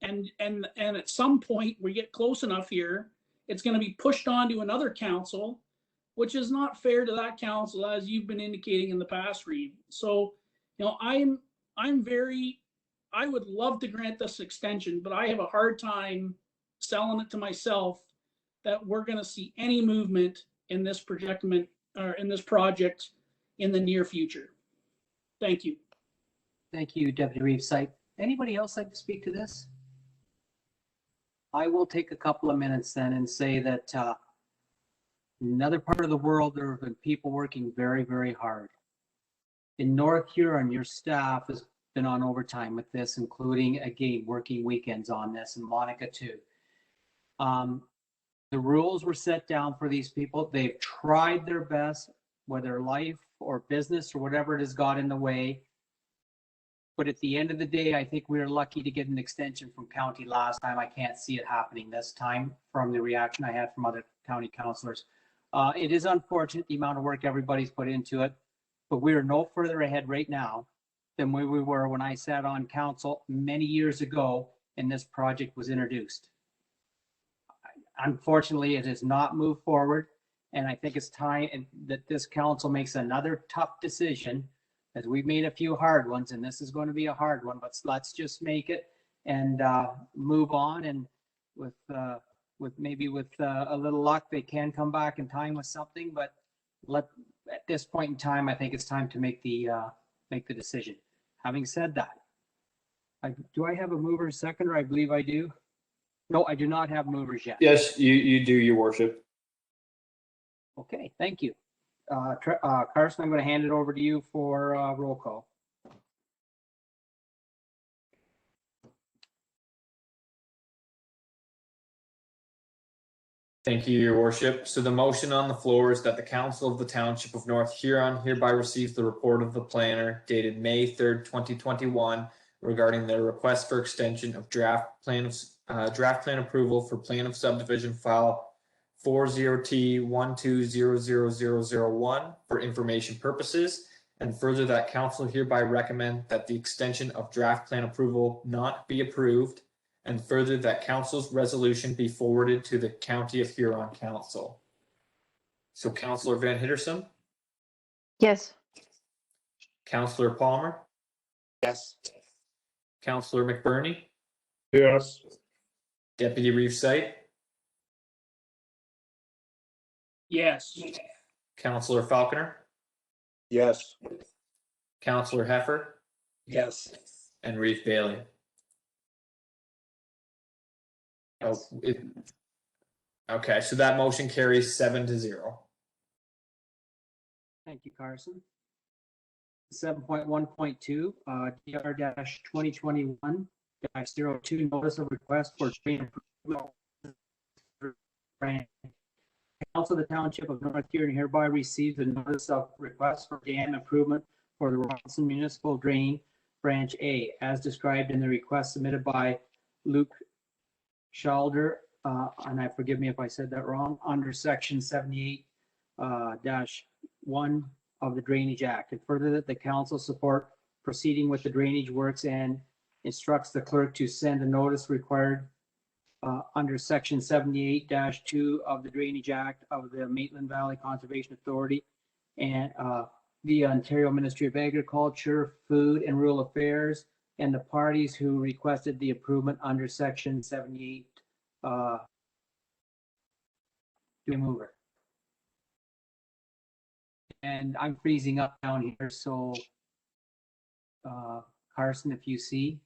And at some point we get close enough here, it's going to be pushed on to another council, which is not fair to that council, as you've been indicating in the past, Reeve. So, you know, I would love to grant this extension, but I have a hard time selling it to myself that we're going to see any movement in this projectment or in this project in the near future. Thank you. Thank you, Deputy Reeve Sight. Anybody else like to speak to this? I will take a couple of minutes then and say that in another part of the world, there have been people working very, very hard. In North Huron, your staff has been on overtime with this, including, again, working weekends on this, and Monica too. The rules were set down for these people. They've tried their best, whether life or business or whatever it has got in the way. But at the end of the day, I think we were lucky to get an extension from county last time. I can't see it happening this time from the reaction I had from other county councilors. It is unfortunate the amount of work everybody's put into it, but we are no further ahead right now than we were when I sat on council many years ago and this project was introduced. Unfortunately, it has not moved forward, and I think it's time that this council makes another tough decision, as we've made a few hard ones, and this is going to be a hard one, but let's just make it and move on. And with maybe a little luck, they can come back in time with something. But at this point in time, I think it's time to make the decision. Having said that, do I have a mover seconder? I believe I do. No, I do not have movers yet. Yes, you do, your worship. Okay, thank you. Carson, I'm going to hand it over to you for roll call. Thank you, your worship. So the motion on the floor is that the council of the township of North Huron hereby receives the report of the planner dated May 3rd, 2021 regarding their request for extension of draft plan approval for plan of subdivision file 40T12000001 for information purposes, and further that council hereby recommend that the extension of draft plan approval not be approved, and further that council's resolution be forwarded to the County of Huron Council. So Councillor Van Hittersum, Yes. Councillor Palmer, Yes. Councillor McBurney, Yes. Deputy Reeve Sight, Yes. Councillor Falconer, Yes. Councillor Heffer, Yes. and Reeve Bailey. Okay, so that motion carries 7-0. Thank you, Carson. 7.1.2, DR-2021-02, notice of request for drain improvement. Council of the Township of North Huron hereby receives a notice of request for dam improvement for the Robinson Municipal Drain Branch A, as described in the request submitted by Luke Schalder, and forgive me if I said that wrong, under section 78-1 of the Drainage Act, and further that the council support proceeding with the drainage works and instructs the clerk to send a notice required under section 78-2 of the Drainage Act of the Maitland Valley Conservation Authority and the Ontario Ministry of Agriculture, Food and Rural Affairs, and the parties who requested the improvement under section 78. Do a mover. And I'm freezing up down here, so Carson, if you see.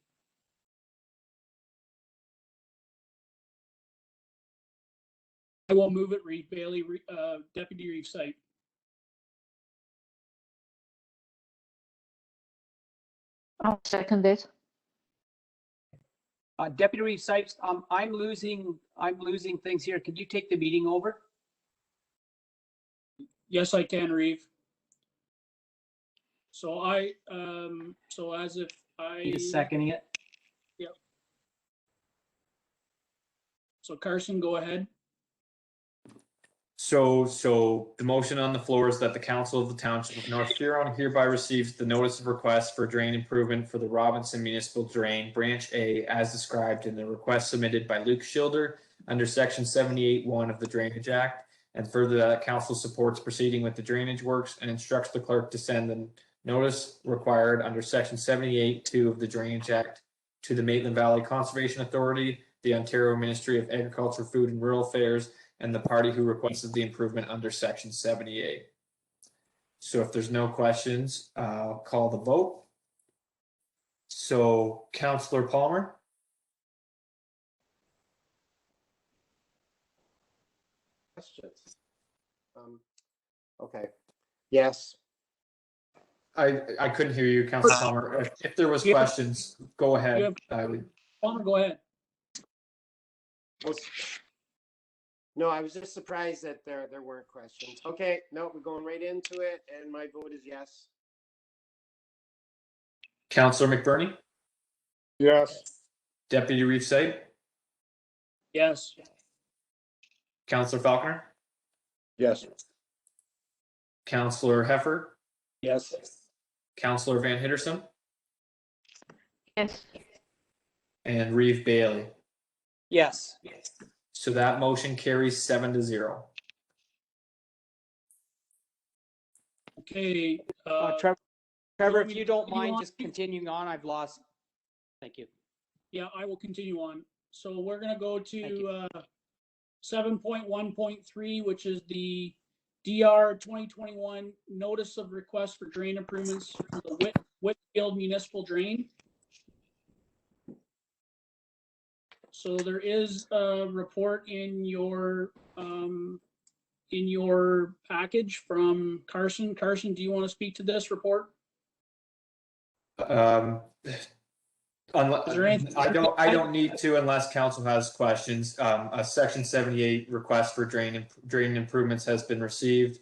I will move it, Reeve Bailey, Deputy Reeve Sight. I'll second it. Deputy Reeve Sipes, I'm losing things here. Could you take the meeting over? Yes, I can, Reeve. So so as if Just seconding it. Yep. So Carson, go ahead. So the motion on the floor is that the council of the township of North Huron hereby receives the notice of request for drain improvement for the Robinson Municipal Drain Branch A as described in the request submitted by Luke Schilder under section 78-1 of the Drainage Act, And further, that council supports proceeding with the drainage works and instructs the clerk to send the notice required under section 78(2) of the Drainage Act to the Maitland Valley Conservation Authority, the Ontario Ministry of Agriculture, Food and Rural Affairs, and the party who requested the improvement under section 78. So if there's no questions, I'll call the vote. So Councillor Palmer, Questions? Okay, yes. I couldn't hear you, Councillor Palmer. If there was Yeah. questions, go ahead. Yeah. I would. Palmer, go ahead. No, I was just surprised that there weren't questions. Okay, no, we're going right into it, and my vote is yes. Councillor McBurney, Yes. Deputy Reeve Sight, Yes. Councillor Falconer, Yes. Councillor Heffer, Yes. Councillor Van Hittersum, Yes. and Reeve Bailey. Yes. So that motion carries 7-0. Okay. Trevor, want me if you to don't continue mind on? just continuing on, I've lost. Thank you. Yeah, I will continue on. So we're gonna go Thank to 7.1.3, which is the DR 2021 Notice of Request for Drain Improvements for the Whitfield Municipal Drain. So there is a report in your package from Carson. Carson, do you want to speak to this report? Is there anything- I don't need to unless council has questions. A section 78 request for drain improvements has been received.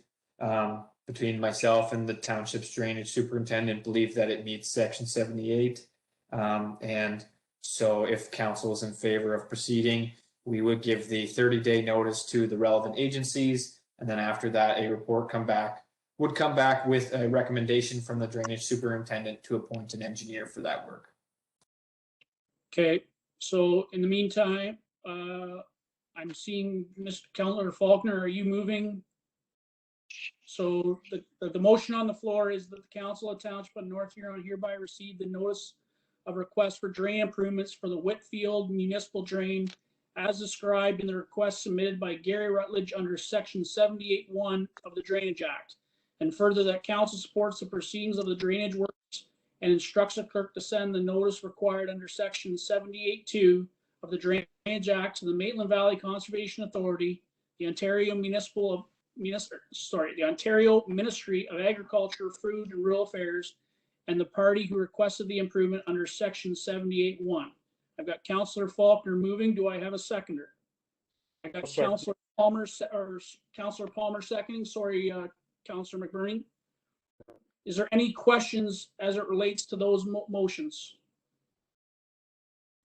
Between myself and the township's drainage superintendent believe that it meets section 78. And so if council is in favor of proceeding, we would give the 30-day notice to the relevant agencies. And then after that, a report would come back with a recommendation from the drainage superintendent to appoint an engineer for that work. Okay, so in the meantime, I'm seeing Mr. Councilor Faulkner, are you moving? So the motion on the floor is that the Council of Township of North Huron hereby receive the notice of request for drain improvements for the Whitfield Municipal Drain as described in the request submitted by Gary Rutledge under section 78(1) of the Drainage Act. And further, that council supports the proceedings of the drainage works and instructs the clerk to send the notice required under section 78(2) of the Drainage Act to the Maitland Valley Conservation Authority, the Ontario the Ontario Ministry of Agriculture, Food and Rural Affairs, and the party who requested the improvement under section 78(1). I've got Councillor Faulkner moving. Do I have a seconder? I got Councillor Palmer or Councillor Palmer seconding. Sorry, Councillor McBurney. Is there any questions as it relates to those motions?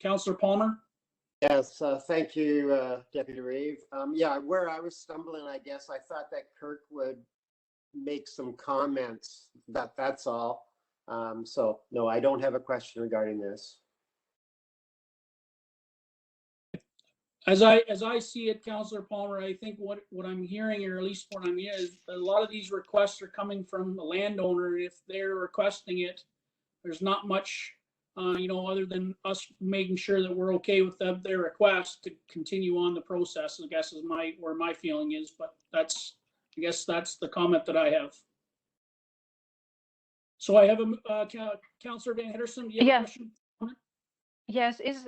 Councillor Palmer? Yes, thank you, Deputy Reeve. Yeah, where I was stumbling, I guess, I thought that Kirk would make some comments. That's all. So no, I don't have a question regarding this. As I see it, Councillor Palmer, I think what I'm hearing, or at least what I'm hearing, is a lot of these requests are coming from the landowner. If they're requesting it, there's not much, other than us making sure that we're okay with their request to continue on the process. I guess is where my feeling is, but I guess that's the comment that I have. So I have a Councillor Van Hittersum. Do you have a question? Yes, is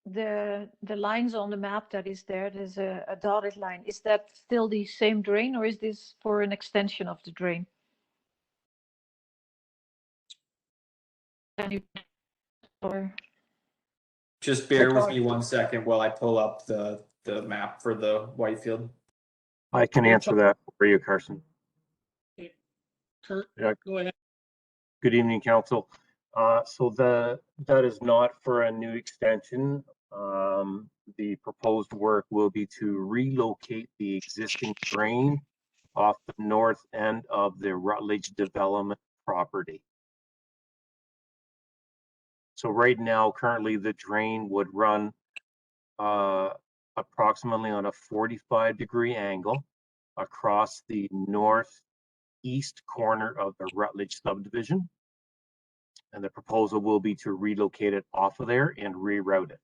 the lines on the map that is there, there's a dotted line. Is that still the same drain, or is this for an extension of the drain? Or Just bear with me 1 second while I pull up the map for the Whitefield. I can answer that for you, Carson. Kurt, Yeah. go ahead. Good evening, council. So that is not for a new extension. The proposed work will be to relocate the existing drain off the north end of the Rutledge development property. So right now, currently the drain would run approximately on a 45-degree angle. across the northeast corner of the Rutledge subdivision. And the proposal will be to relocate it off of there and reroute it.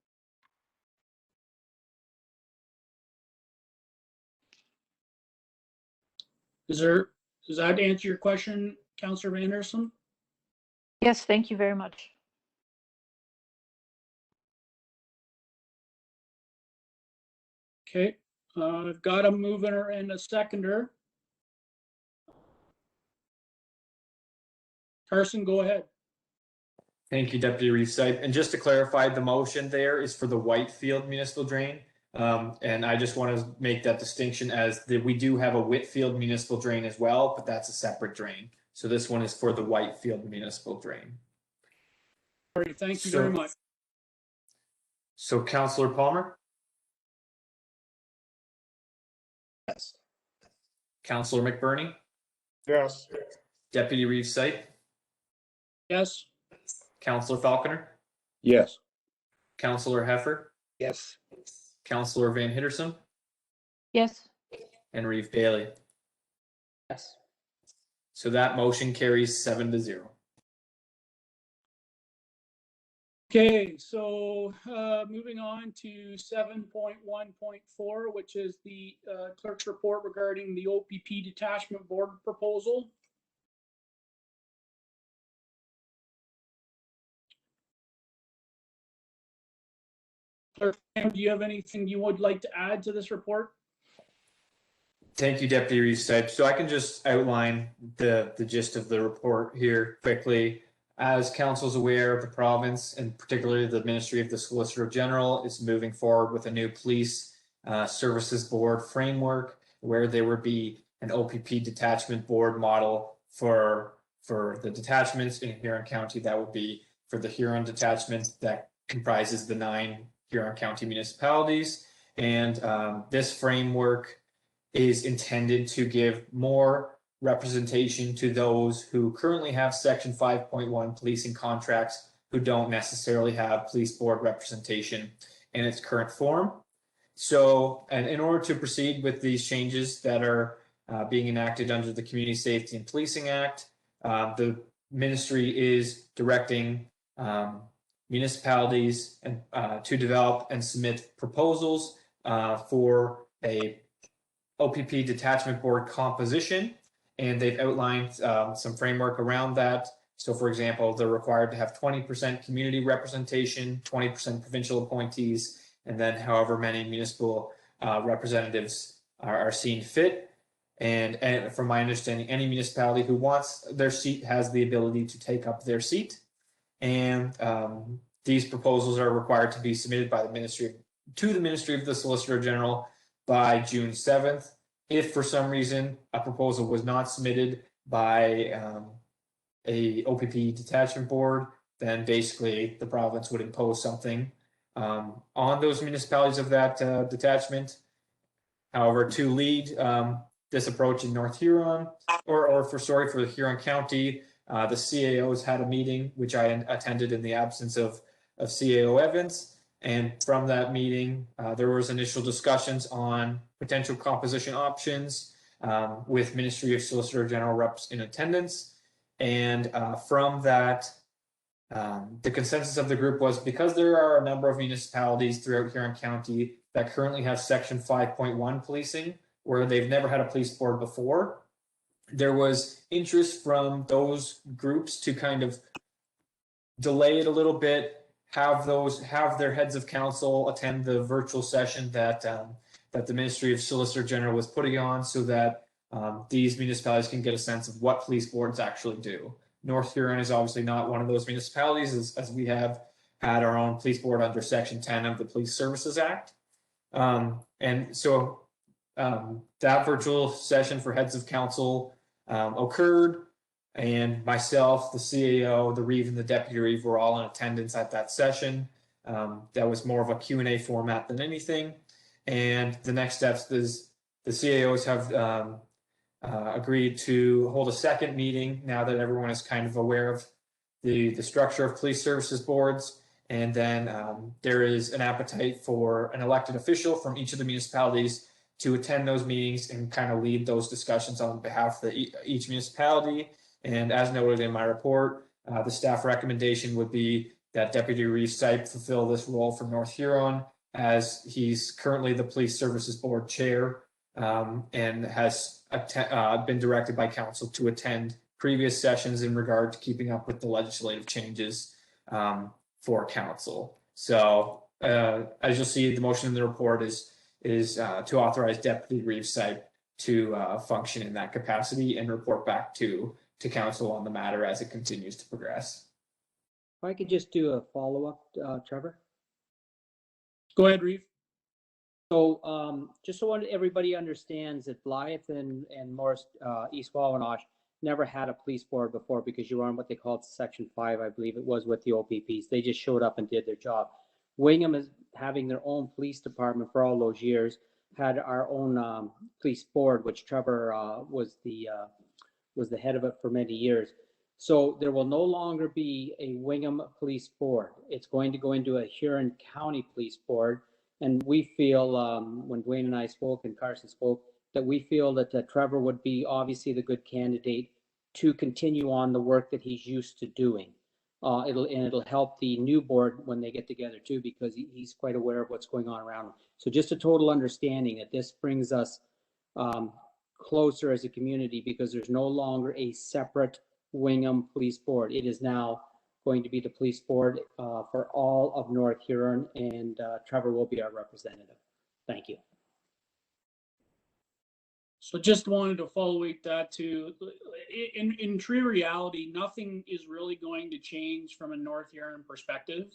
Does that answer your question, Councillor Vandersloot? Yes, thank you very much. Okay, I've got a mover and a seconder. Carson, go ahead. Thank you, Deputy Reeve Sipe. And just to clarify, the motion there is for the Whitefield municipal drain. And I just want to make that distinction as that we do have a Whitfield municipal drain as well, but that's a separate drain. So this one is for the Whitefield municipal drain. All right, thank you very much. So Councillor Palmer, Yes. Councillor McBurney, Yes. Deputy Reeve Sipe, Yes, Councillor Falconer, Yes. Councillor Heffer, Yes. Councillor Van Hittersum, Yes, and Reeve Bailey. Yes. So that motion carries 7-0. okay, so moving on to 7.1.4, which is the clerk's report regarding the OPP detachment board proposal. Clerk, do you have anything you would like to add to this report? Thank you, Deputy Reeve Sipe. So I can just outline the gist of the report here quickly. As council's aware, the province, and particularly the Ministry of the Solicitor General, is moving forward with a new police services board framework where there would be an OPP detachment board model for the detachments in Huron County. That would be for the Huron detachment that comprises the 9 Huron County municipalities. And this framework is intended to give more representation to those who currently have Section 5.1 policing contracts who don't necessarily have police board representation in its current form. So, and in order to proceed with these changes that are being enacted under the Community Safety and Policing Act, the ministry is directing municipalities and to develop and submit proposals for a OPP detachment board composition, and they've outlined some framework around that. So, for example, they're required to have 20% community representation, 20% provincial appointees, and then however many municipal representatives are seen fit. And from my understanding, any municipality who wants their seat has the ability to take up their seat. And these proposals are required to be submitted by the ministry to the Ministry of the Solicitor General by June 7th. If for some reason a proposal was not submitted by a OPP detachment board, then basically the province would impose something on those municipalities of that detachment. However, to lead this approach in North Huron, or for the Huron County, the CAOs had a meeting, which I attended in the absence of CAO Evans. And from that meeting, there was initial discussions on potential composition options with Ministry of Solicitor General reps in attendance. And from that, the consensus of the group was because there are a number of municipalities throughout Huron County that currently have Section 5.1 policing, where they've never had a police board before, there was interest from those groups to kind of delay it a little bit, have their heads of council attend the virtual session that the Ministry of Solicitor General was putting on, so that these municipalities can get a sense of what police boards actually do. North Huron is obviously not one of those municipalities, as we have had our own police board under Section 10 of the Police Services Act. And so that virtual session for heads of council occurred, and myself, the CAO, the Reeve, and the Deputy Reeve were all in attendance at that session. That was more of a Q&A format than anything. And the next steps is the CAOs have agreed to hold a second meeting now that everyone is kind of aware of the structure of police services boards. And then there is an appetite for an elected official from each of the municipalities to attend those meetings and kind of lead those discussions on behalf of each municipality. And as noted in my report, the staff recommendation would be that Deputy Reeve Sipe fulfill this role for North Huron, as he's currently the Police Services Board Chair, and has been directed by council to attend previous sessions in regard to keeping up with the legislative changes for council. So as you'll see, the motion in the report is to authorize Deputy Reeve Sipe to function in that capacity and report back to council on the matter as it continues to progress. If I could just do a follow-up, Trevor. Go ahead, Reeve. So just so everybody understands that Blythe and Morris, East Wawanosh never had a police board before, because you were on what they called Section 5, I believe it was, with the OPPs. They just showed up and did their job. Wingham is having their own police department for all those years, had our own police board, which Trevor was the head of it for many years. So there will no longer be a Wingham Police Board. It's going to go into a Huron County Police Board. And we feel, when Dwayne and I spoke and Carson spoke, that we feel that Trevor would be obviously the good candidate to continue on the work that he's used to doing. It'll help the new board when they get together too, because he's quite aware of what's going on around him. So just a total understanding that this brings us closer as a community, because there's no longer a separate Wingham Police Board. It is now going to be the police board for all of North Huron, and Trevor will be our representative. Thank you. So just wanted to follow that too. In true reality, nothing is really going to change from a North Huron perspective.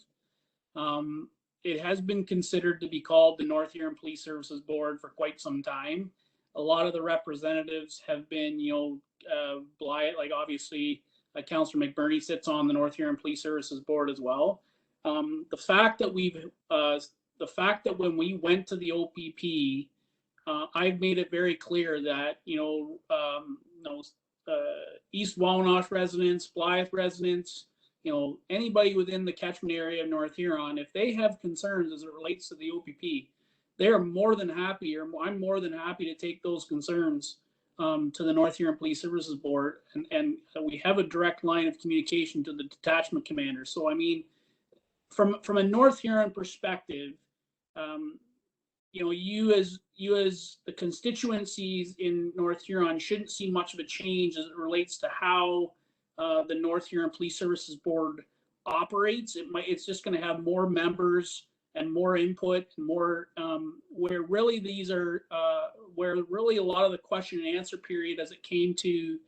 It has been considered to be called the North Huron Police Services Board for quite some time. A lot of the representatives have been, Blythe, like obviously Councillor McBurney sits on the North Huron Police Services Board as well. The fact that when we went to the OPP, I've made it very clear that East Wawanosh residents, Blythe residents, anybody within the catchment area of North Huron, if they have concerns as it relates to the OPP, they're more than happy, or I'm more than happy to take those concerns to the North Huron Police Services Board, and we have a direct line of communication to the detachment commander. So I mean, from a North Huron perspective, you as the constituencies in North Huron shouldn't see much of a change as it relates to how the North Huron Police Services Board operates. It's just going to have more members and more input, and more where really a lot of the question and answer period as it came to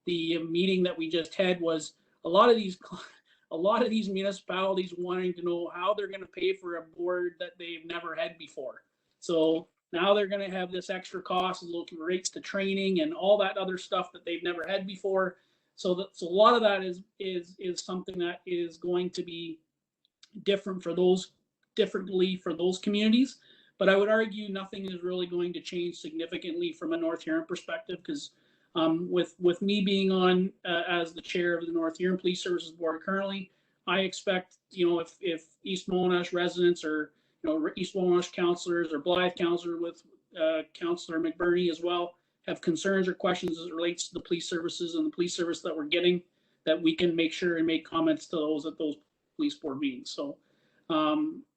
the meeting that we just had was a lot of these municipalities wanting to know how they're going to pay for a board that they've never had before. So now they're going to have this extra cost as it relates to training and all that other stuff that they've never had before. So a lot of that is something that is going to be differently for those communities. But I would argue nothing is really going to change significantly from a North Huron perspective, because with me being on as the chair of the North Huron Police Services Board currently, I expect, if East Wawanosh residents or East Wawanosh councillors or Blythe councillor with Councillor McBurney as well have concerns or questions as it relates to the police services and the police service that we're getting, that we can make sure and make comments to those at those police board meetings. So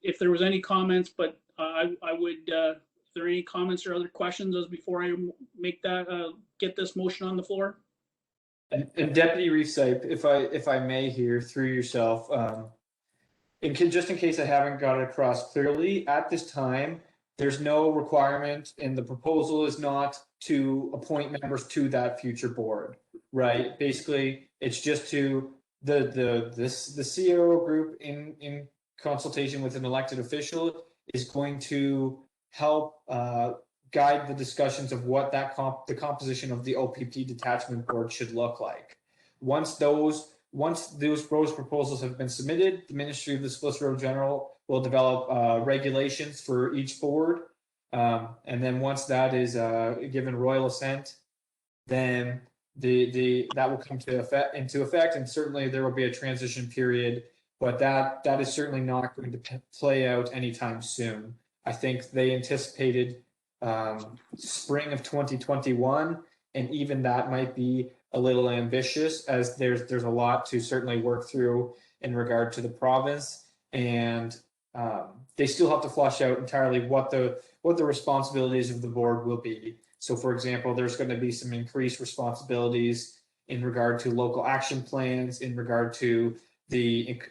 if there was any comments, but I would, if there are any comments or other questions as before I make that, get this motion on the floor. And Deputy Reeve Sipe, if I may here through yourself, just in case I haven't got it across clearly, at this time, there's no requirement, and the proposal is not to appoint members to that future board, right? Basically, it's just to the CRO group in consultation with an elected official is going to help guide the discussions of what the composition of the OPP detachment board should look like. Once those proposals have been submitted, the Ministry of the Solicitor General will develop regulations for each board. And then once that is given royal assent, then that will come into effect, and certainly there will be a transition period, but that is certainly not going to play out anytime soon. I think they anticipated spring of 2021. And even that might be a little ambitious, as there's a lot to certainly work through in regard to the province, and they still have to flush out entirely what the responsibilities of the board will be. So, for example, there's going to be some increased responsibilities in regard to local action plans, in regard to the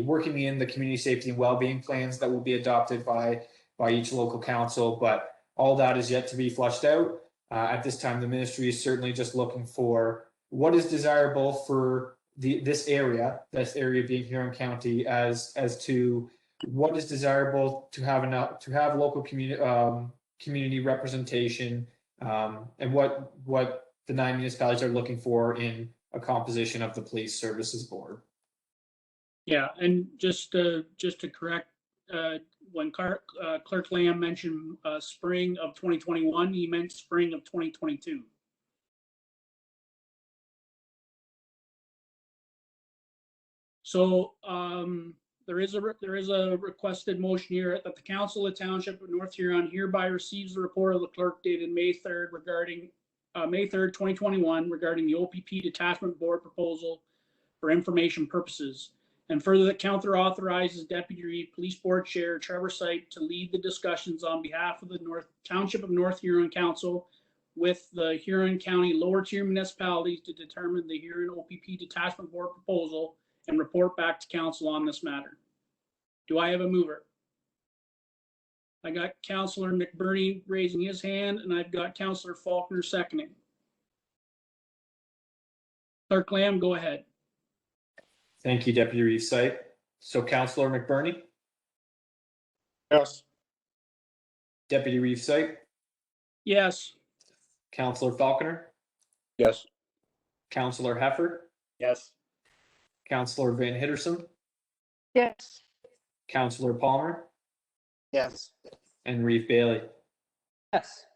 working in the community safety and well-being plans that will be adopted by each local council. But all that is yet to be flushed out. At this time, the ministry is certainly just looking for what is desirable for this area being Huron County, as to what is desirable to have local community representation, and what the 9 municipalities are looking for in a composition of the Police Services Board. Yeah, and just to correct, when Clerk Lamb mentioned spring of 2021, he meant spring of 2022. So there is a requested motion here that the Council of the Township of North Huron hereby receives the report of the clerk dated May 3rd regarding May 3rd, 2021, regarding the OPP Detachment Board proposal for information purposes. And further, that Council authorizes Deputy Reeve Police Board Chair Trevor Sipe to lead the discussions on behalf of the Township of North Huron Council with the Huron County lower tier municipalities to determine the Huron OPP Detachment Board proposal and report back to Council on this matter. Do I have a mover? I got Councillor McBurney raising his hand, and I've got Councillor Faulkner seconding. Clerk Lamb, go ahead. Thank you, Deputy Reeve Sipe. So, Councillor McBurney? Yes. Deputy Reeve Sipe? Yes. Councillor Faulkner? Yes. Councillor Heffer? Yes. Councillor Van Hittersum? Yes. Councillor Palmer? Yes. And Reeve Bailey. Yes.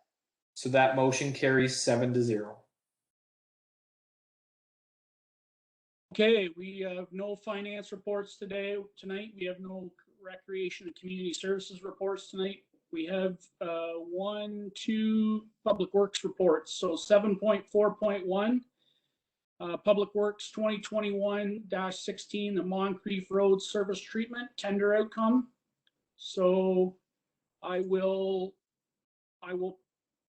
So that motion carries 7-0. Okay, we have no finance reports tonight. We have no recreation and community services reports tonight. We have 2 public works reports. So 7.4.1, Public Works 2021-16, the Moncrief Road Service Treatment Tender Outcome. So I will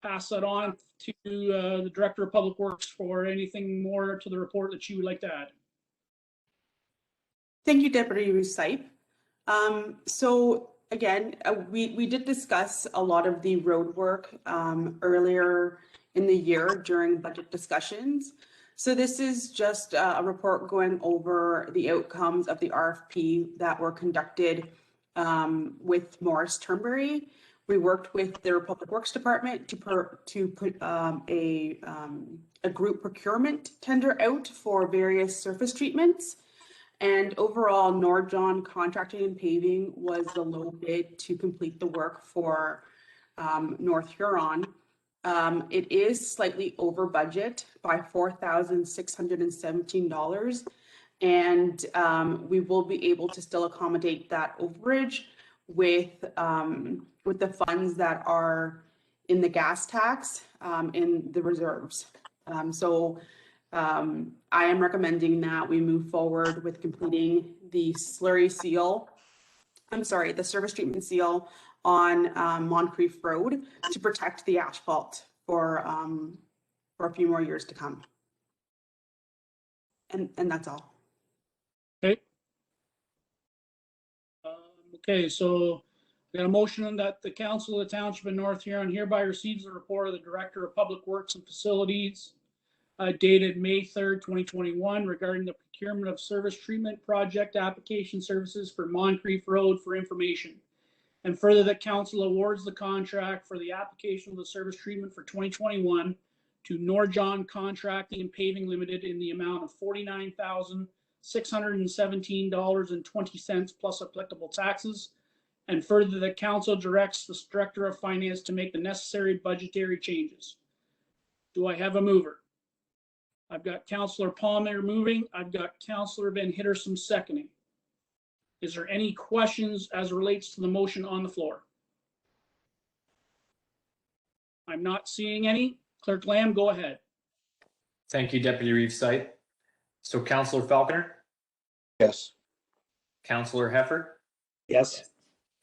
pass that on to the Director of Public Works for anything more to the report that you would like to add. Thank you, Deputy Reeve Sipe. So again, we did discuss a lot of the road work earlier in the year during budget discussions. So this is just a report going over the outcomes of the RFP that were conducted with Morris Turnberry. We worked with their Public Works Department to put a group procurement tender out for various surface treatments. And overall, Nord-John Contracting and Paving was the low bid to complete the work for North Huron. It is slightly over budget by $4,617, and we will be able to still accommodate that overage with the funds that are in the gas tax in the reserves. I am recommending that we move forward with completing the slurry seal, the surface treatment seal on Moncrief Road to protect the asphalt for a few more years to come. And that's all. Okay. Okay, so we got a motion that the Council of the Township of North Huron hereby receives the report of the Director of Public Works and Facilities dated May 3rd, 2021, regarding the procurement of service treatment project application services for Moncrief Road for information. And further, that Council awards the contract for the application of the service treatment for 2021 to Nord-John Contracting and Paving Limited in the amount of $49,617.20 plus applicable taxes. And further, that Council directs the Director of Finance to make the necessary budgetary changes. Do I have a mover? I've got Councillor Palmer moving. I've got Councillor Van Hittersum seconding. Is there any questions as it relates to the motion on the floor? I'm not seeing any. Clerk Lamb, go ahead. Thank you, Deputy Reeve Sight. So Councillor Falconer, Yes. Councillor Heifer, Yes.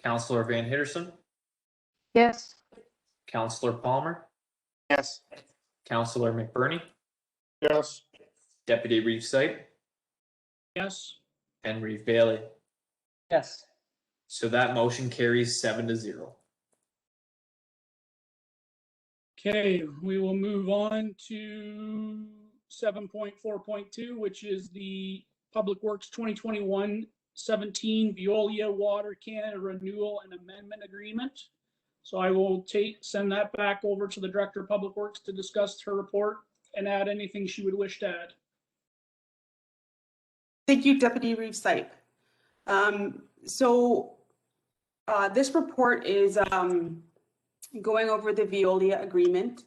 Councillor Van Hitterson, Yes. Councillor Palmer, Yes. Councillor McBurney, Yes. Deputy Reeve Sight, Yes. and Reeve Bailey. Yes. So that motion carries 7-0. Okay, we will move on to 7.4.2, which is the Public Works 2021-17 Veolia Water Canada Renewal and Amendment Agreement. So I will send that back over to the Director of Public Works to discuss her report and add anything she would wish to add. Thank you, Deputy Reeve Sipe. This report is going over the Veolia agreement,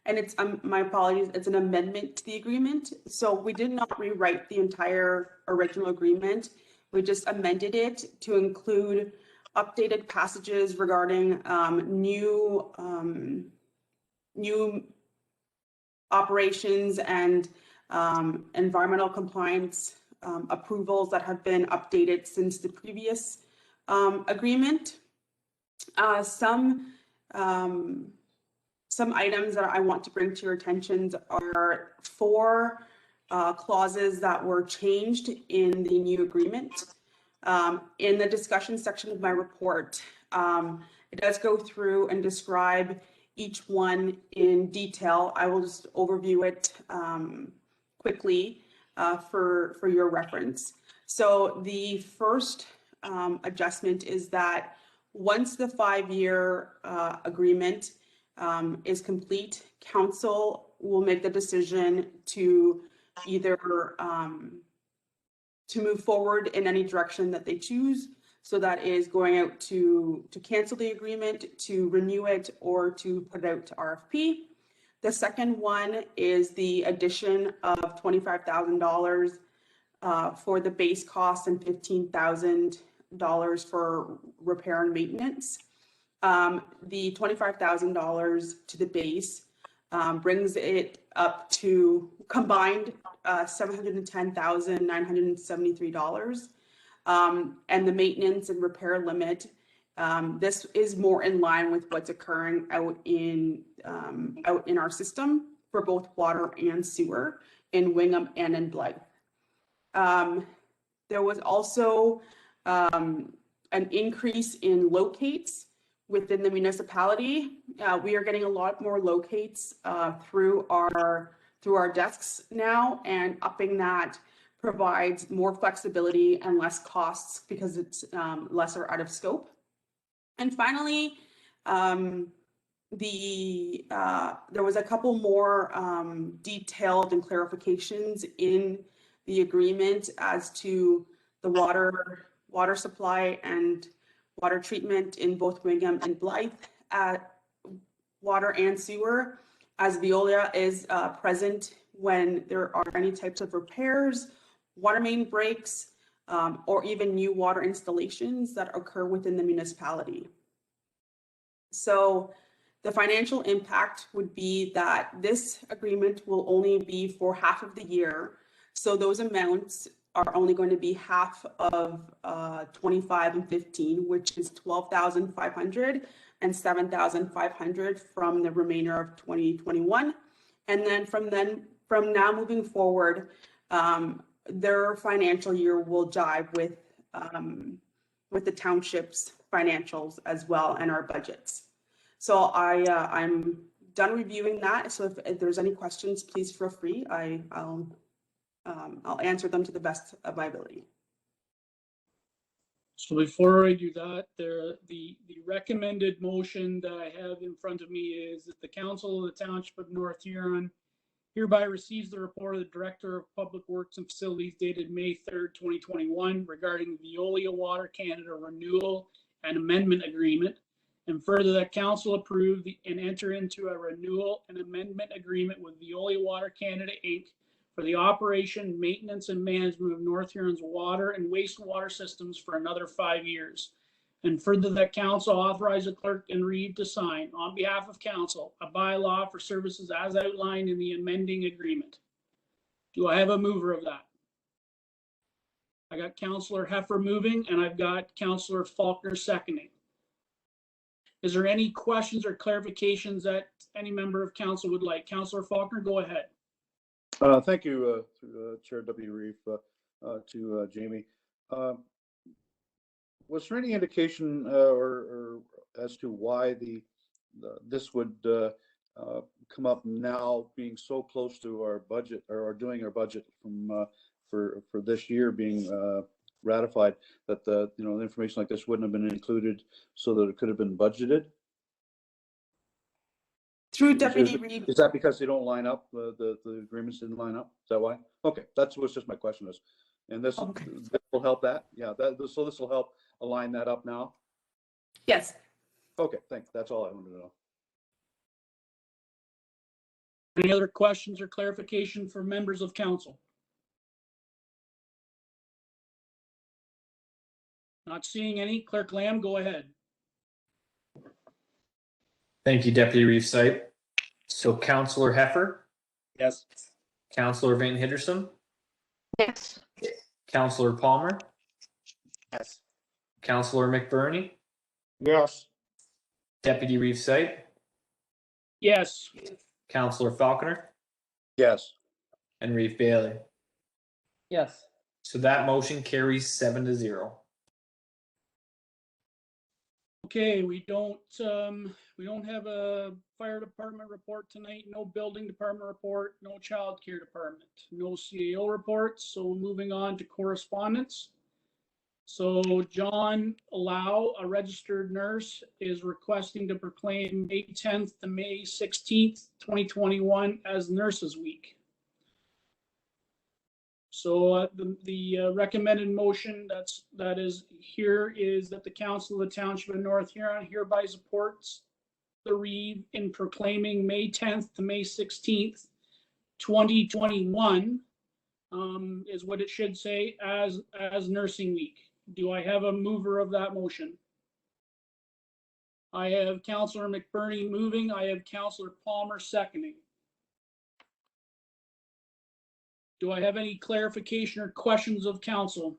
and it's my apologies, it's an amendment to the agreement. So we did not rewrite the entire original agreement. We just amended it to include updated passages regarding new operations and environmental compliance approvals that have been updated since the previous agreement. Some items that I want to bring to your attention are 4 clauses that were changed in the new agreement. In the discussion section of my report, it does go through and describe each one in detail. I will just overview it quickly for your reference. So the first adjustment is that once the 5-year agreement is complete, council will make the decision to either to move forward in any direction that they choose. So that is going out to cancel the agreement, to renew it, or to put it out to RFP. The second one is the addition of $25,000 for the base cost and $15,000 for repair and maintenance. The $25,000 to the base brings it up to combined $710,973. And the maintenance and repair limit, this is more in line with what's occurring out in our system for both water and sewer in Wingham and in Blythe. There was also an increase in locates within the municipality. We are getting a lot more locates through our desks now, and upping that provides more flexibility and less costs because it's lesser out of scope. And finally, there was a couple more detailed and clarifications in the agreement as to the water supply and water treatment in both Wingham and Blythe, at water and sewer, as Veolia is present when there are any types of repairs, water main breaks, or even new water installations that occur within the municipality. So the financial impact would be that this agreement will only be for half of the year. So those amounts are only going to be half of 25 and 15, which is 12,500 and 7,500 from the remainder of 2021. And then from now moving forward, their financial year will jive with the township's financials as well and our budgets. So I'm done reviewing that. So if there's any questions, please feel free. I'll answer them to the best of my ability. So before I do that, the recommended motion that I have in front of me is that the Council of the Township of North Huron hereby receives the report of the Director of Public Works and Facilities dated May 3rd, 2021 regarding the Veolia Water Canada Renewal and Amendment Agreement, and further that Council approve and enter into a renewal and amendment agreement with Veolia Water Canada Inc. for the operation, maintenance, and management of North Huron's water and wastewater systems for another 5 years. And further, that council authorize the clerk and Reeve to sign on behalf of council a bylaw for services as outlined in the amending agreement. Do I have a mover of that? I got Councillor Heffer moving and I've got Councillor Faulkner seconding. Is there any questions or clarifications that any member of council would like? Councillor Faulkner, go ahead. Thank you, Chair W. Reeve, to Jamie. Was there any indication or as to why this would come up now, being so close to our budget or doing our budget from for this year being ratified, that the information like this wouldn't have been included so that it could have been budgeted? Through Deputy Reeve. Is that because they don't line up? The agreements didn't line up? Is that why? Okay, that's what's just my question is. And this will help that? Yeah, so this will help align that up now? Yes. Okay, thanks. That's all I wanted to know. Any other questions or clarification for members of council? Not seeing any. Clerk Lamb, go ahead. Thank you, Deputy Reeve Sipe. So Councillor Heffer, Yes. Councillor Van Hittersum, Yes. Councillor Palmer, Yes. Councillor McBurney, Yes. Deputy Reeve Sipe, Yes. Councillor Falconer, Yes. and Reeve Bailey. Yes. So that motion carries 7-0. Okay, we don't have a fire department report tonight, no building department report, no child care department, no CAO reports. So moving on to correspondence. So John Lau, a registered nurse, is requesting to proclaim May 10th to May 16th, 2021 as Nurses Week. So the recommended motion that is here is that the Council of the Township of North Huron hereby supports the Reeve in proclaiming May 10th to May 16th, 2021 is what it should say as Nursing Week. Do I have a mover of that motion? I have Councillor McBurney moving. I have Councillor Palmer seconding. Do I have any clarification or questions of council?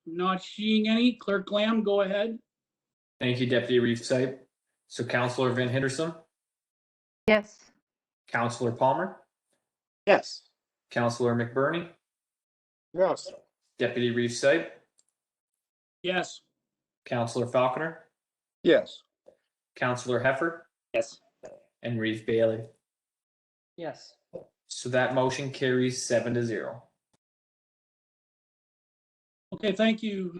Not seeing any. Clerk Lamb, go ahead. Thank you, Deputy Reeve Sipe. So Councillor Van Hittersum, Yes. Councillor Palmer, Yes. Councillor McBurney, Yes. Deputy Reeve Sipe, Yes. Councillor Falconer, Yes. Councillor Heffer, Yes. and Reeve Bailey. Yes. So that motion carries 7-0. Okay, thank you.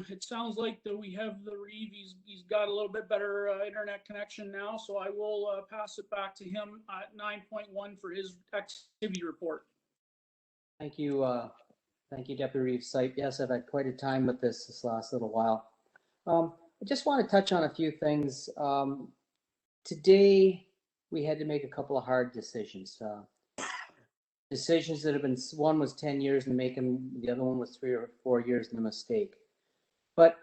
It sounds like that we have the Reeve. He's got a little bit better internet connection now, so I will pass it back to him at 9.1 for his activity report. Thank you. Thank you, Deputy Reeve Sipe. Yes, I've had quite a time with this last little while. I just want to touch on a few things. Today, we had to make a couple of hard decisions. Decisions that have been, one was 10 years in the making, the other one was 3 or 4 years in the mistake. But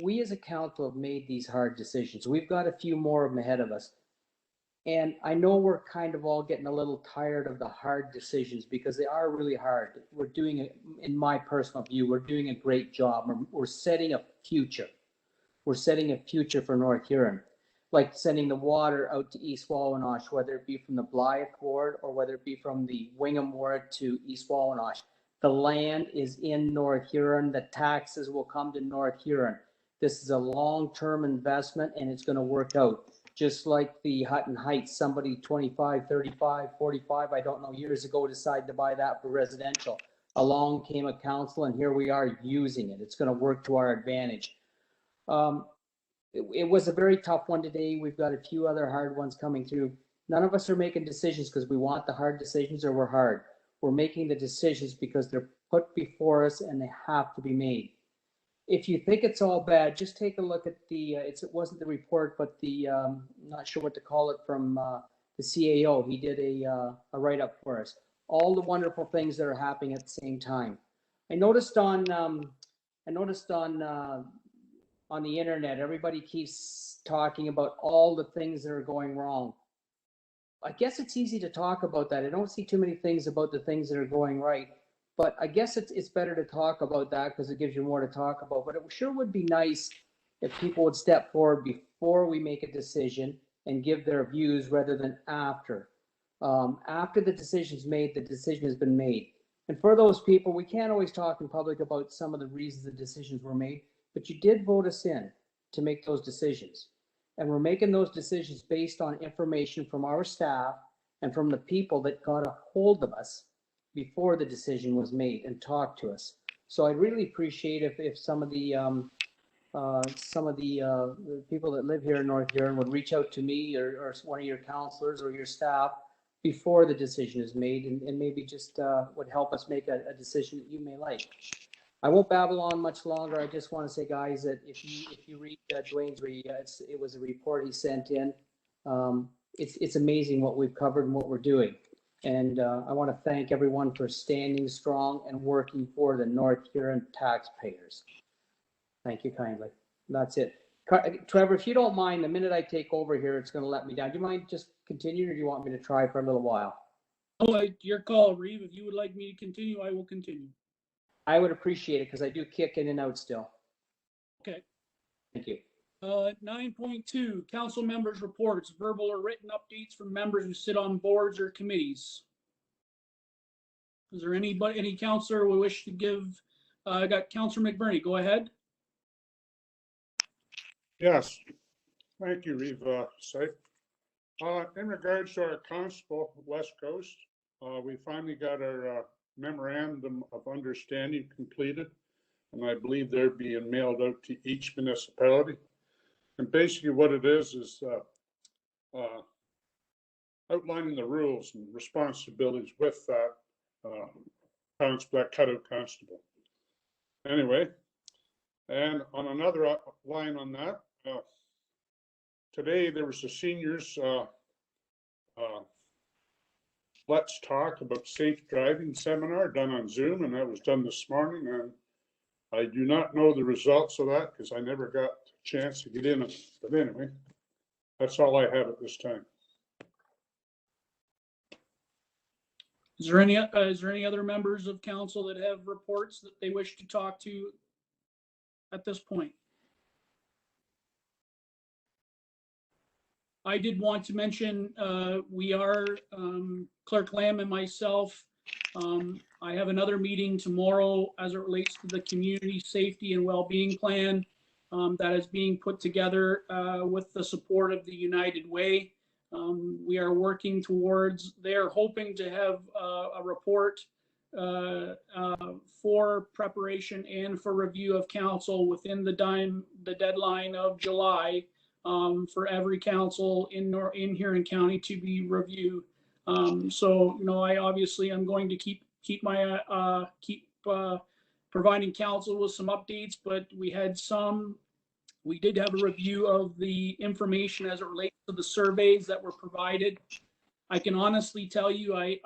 we as a council have made these hard decisions. We've got a few more of them ahead of us. And I know we're kind of all getting a little tired of the hard decisions because they are really hard. We're doing it, in my personal view, we're doing a great job. We're setting a future. We're setting a future for North Huron. Like sending the water out to East Wawanosh, whether it be from the Blythe ward or whether it be from the Wingham ward to East Wawanosh. The land is in North Huron. The taxes will come to North Huron. This is a long-term investment and it's going to work out. Just like the Hutton Heights, somebody 25, 35, 45, I don't know, years ago decided to buy that for residential. Along came a council and here we are using it. It's going to work to our advantage. It was a very tough one today. We've got a few other hard ones coming through. None of us are making decisions because we want the hard decisions or we're hard. We're making the decisions because they're put before us and they have to be made. If you think it's all bad, just take a look at the, it wasn't the report, but the, I'm not sure what to call it, from the CAO. He did a write-up for us. All the wonderful things that are happening at the same time. I noticed on the internet, everybody keeps talking about all the things that are going wrong. I guess it's easy to talk about that. I don't see too many things about the things that are going right, but I guess it's better to talk about that because it gives you more to talk about. But it sure would be nice if people would step forward before we make a decision and give their views rather than after. After the decision's made, the decision has been made. And for those people, we can't always talk in public about some of the reasons the decisions were made, but you did vote us in to make those decisions. And we're making those decisions based on information from our staff and from the people that got a hold of us before the decision was made and talked to us. So I'd really appreciate if some of the people that live here in North Huron would reach out to me or one of your counselors or your staff before the decision is made and maybe just would help us make a decision that you may like. I won't babble on much longer. I just want to say, guys, that if you read Dwayne's it was a report he sent in. It's amazing what we've covered and what we're doing. And I want to thank everyone for standing strong and working for the North Huron taxpayers. Thank you kindly. That's it. Trevor, if you don't mind, the minute I take over here, it's going to let me down. Do you mind just continuing, or do you want me to try for a little while? Oh, your call, Reeve. If you would like me to continue, I will continue. I would appreciate it because I do kick in and out still. Okay. Thank you. 9.2, council members' reports, verbal or written updates from members who sit on boards or committees. Is there any councillor who wish to give? I got Councillor McBurney. Go ahead. Yes, thank you, Reeve. In regards to our constable West Coast, we finally got our memorandum of understanding completed, and I believe they're being mailed out to each municipality. And basically what it is outlining the rules and responsibilities with that cutout constable. Anyway, and on another line on that, today there was a seniors Let's Talk About Safe Driving seminar done on Zoom, and that was done this morning. And I do not know the results of that because I never got a chance to get in it. But anyway, that's all I have at this time. Is there any other members of council that have reports that they wish to talk to at this point? I did want to mention we are, Clerk Lamb and myself, I have another meeting tomorrow as it relates to the community safety and well-being plan that is being put together with the support of the United Way. We are working towards, they're hoping to have a report for preparation and for review of council within the deadline of July. For every council in Huron County to be reviewed. So, you know, I obviously am going to keep providing council with some updates, but we did have a review of the information as it relates to the surveys that were provided. I can honestly tell you, I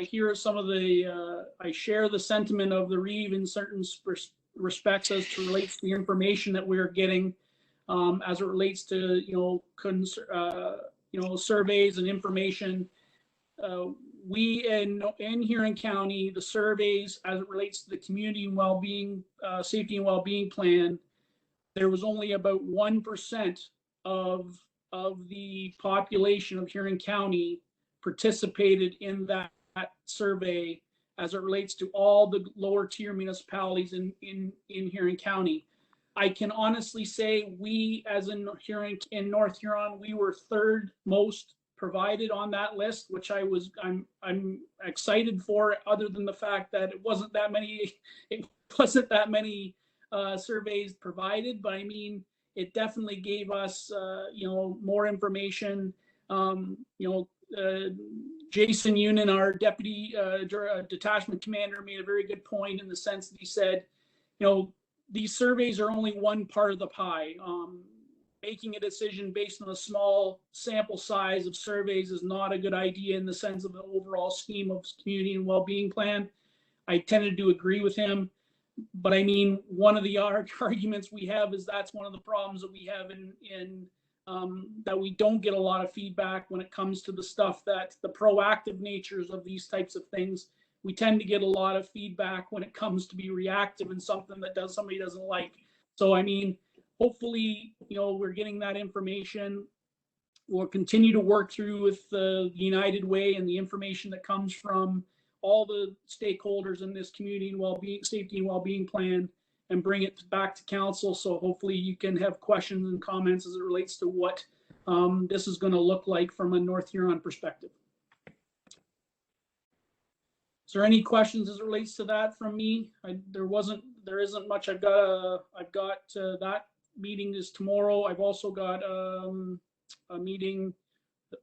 hear some of the, I share the sentiment of the Reeve in certain respects as to relates to the information that we're getting. As it relates to surveys and information, we in Huron County, the surveys as it relates to the community and well-being, safety and well-being plan, there was only about 1% of the population of Huron County participated in that survey as it relates to all the lower tier municipalities in Huron County. I can honestly say we, as in North Huron, we were third most provided on that list, which I'm excited for. Other than the fact that it wasn't that many surveys provided, but I mean it definitely gave us more information. Jason Unin, our deputy detachment commander, made a very good point in the sense that he said, these surveys are only one part of the pie. Making a decision based on a small sample size of surveys is not a good idea in the sense of the overall scheme of community and well-being plan. I tended to agree with him. But I mean, one of the arguments we have is that's one of the problems that we have in that we don't get a lot of feedback when it comes to the stuff that the proactive natures of these types of things. We tend to get a lot of feedback when it comes to be reactive and something that somebody doesn't like. So I mean, hopefully, we're getting that information. We'll continue to work through with the United Way and the information that comes from all the stakeholders in this community and well-being, safety and well-being plan, and bring it back to council. So hopefully you can have questions and comments as it relates to what this is going to look like from a North Huron perspective. Is there any questions as it relates to that from me? There isn't much. I've got that meeting is tomorrow. I've also got a meeting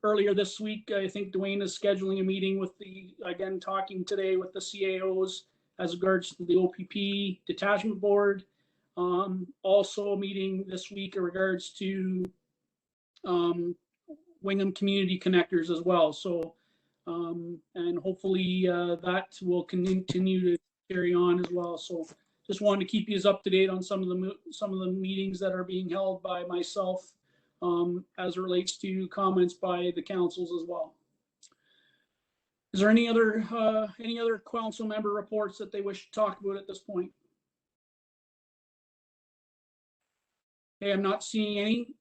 earlier this week. I think Dwayne is scheduling a meeting with talking today with the CAOs as regards to the OPP detachment board. Also a meeting this week in regards to Wingham Community Connectors as well. So, and hopefully that will continue to carry on as well. So just wanted to keep you up to date on some of the meetings that are being held by myself as it relates to comments by the councils as well. Is there any other council member reports that they wish to talk about at this point? Okay, I'm not seeing any.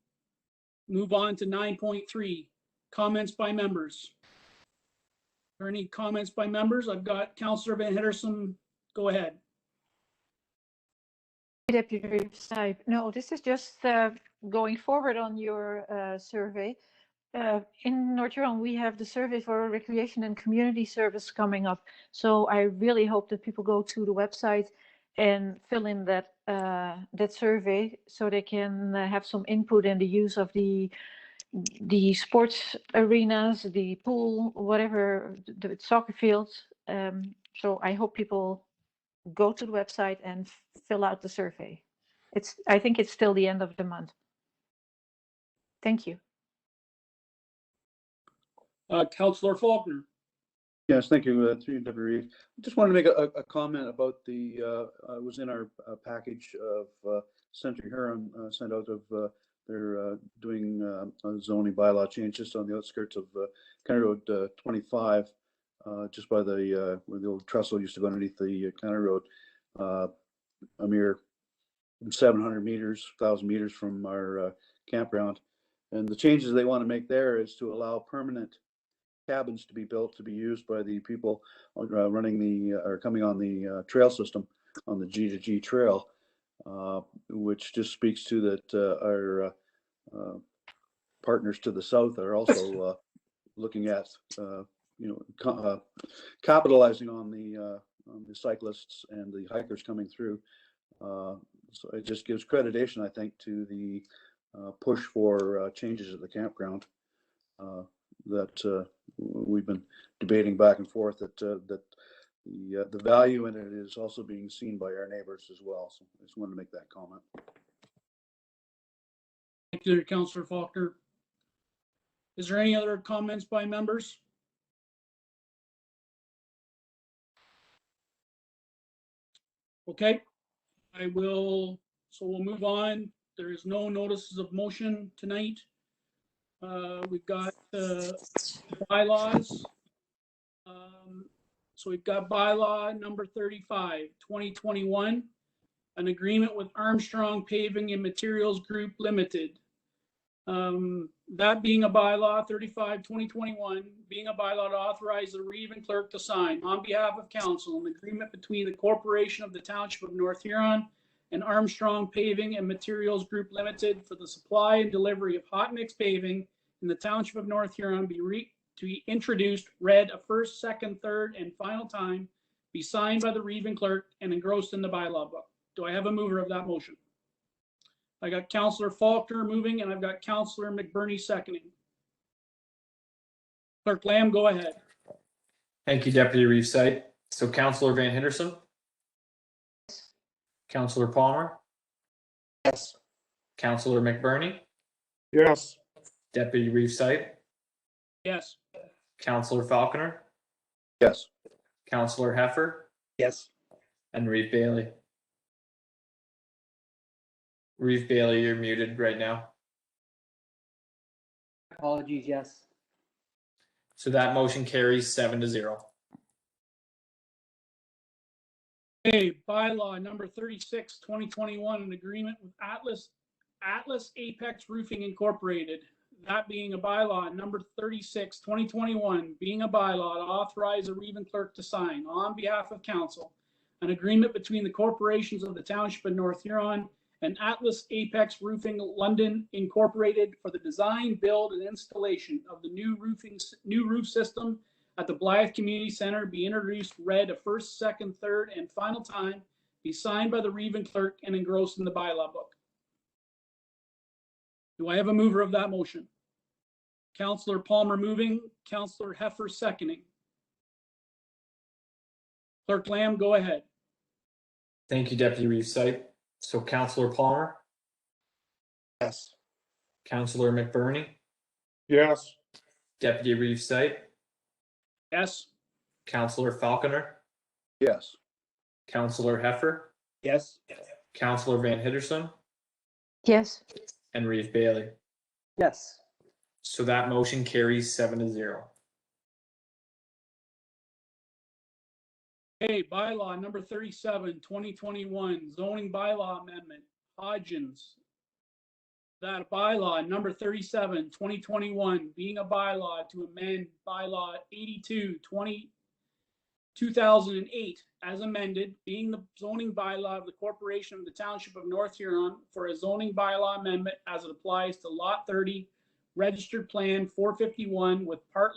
Move on to 9.3, comments by members. Are there any comments by members? I've got Councillor Van Henderson. Go ahead. Deputy Reeve Snipe. No, this is just going forward on your survey. In North Huron, we have the survey for recreation and community service coming up. So I really hope that people go to the website and fill in that survey so they can have some input in the use of the sports arenas, the pool, whatever, the soccer fields. So I hope people go to the website and fill out the survey. I think it's still the end of the month. Thank you. Councillor Faulkner. Yes, thank you, Deputy Reeve. I just wanted to make a comment about it was in our package of Century Huron sent out of they're doing a zoning bylaw change just on the outskirts of County Road 25, just by the where the old trestle used to go underneath the County Road, a mere 700 meters, 1,000 meters from our campground. And the changes they want to make there is to allow permanent cabins to be built to be used by the people running or coming on the trail system on the G2G trail, which just speaks to that our partners to the south are also looking at capitalizing on the cyclists and the hikers coming through. So it just gives creditation, I think, to the push for changes at the campground that we've been debating back and forth. That the value in it is also being seen by our neighbors as well. So I just wanted to make that comment. Thank you, Councillor Faulkner. Is there any other comments by members? Okay, so we'll move on. There is no notices of motion tonight. We've got bylaws. So we've got bylaw number 35, 2021, an agreement with Armstrong Paving and Materials Group Limited. That being a bylaw 35, 2021, being a bylaw to authorize the Reeve and Clerk to sign on behalf of council an agreement between the Corporation of the Township of North Huron and Armstrong Paving and Materials Group Limited for the supply and delivery of hot mix paving in the Township of North Huron to be introduced, read a first, second, third, and final time, be signed by the Reeve and Clerk and engrossed in the bylaw book. Do I have a mover of that motion? I got Councillor Faulkner moving, and I've got Councillor McBurney seconding. Clerk Lamb, go ahead. Thank you, Deputy Reeve Sight. So Councillor Van Henderson? Councillor Palmer? Yes. Councillor McBurney? Yes. Deputy Reeve Sight? Yes. Councillor Falconer? Yes. Councillor Heffer? Yes. and Reeve Bailey. Reeve Bailey, you're muted right now. Apologies, yes. So that motion carries 7-0. Okay, bylaw number 36, 2021, an agreement with Atlas Apex Roofing Incorporated. That being a bylaw number 36, 2021, being a bylaw to authorize a Reeve clerk to sign on behalf of council an agreement between the corporations of the Township of North Huron and Atlas Apex Roofing London Incorporated for the design, build, and installation of the new roof system at the Blythe Community Center, be introduced, read a first, second, third, and final time, be signed by the Reeve clerk and engrossed in the bylaw book. Do I have a mover of that motion? Councillor Palmer moving, Councillor Heffer seconding. Clerk Lamb, go ahead. Thank you, Deputy Reeve Sight. So Councillor Palmer, Yes. Councillor McBurney, Yes. Deputy Reeve Sight, Yes. Councillor Falconer, Yes. Councillor Heffer, Yes. Councillor Van Hitterson, Yes. and Reeve Bailey. Yes. So that motion carries 7-0. Okay, bylaw number 37, 2021, zoning bylaw amendment, Hodgins. That bylaw number 37, 2021, being a bylaw to amend bylaw 82, 2008, as amended, being the zoning bylaw of the corporation of the Township of North Huron for a zoning bylaw amendment as it applies to Lot 30, registered plan 451 with part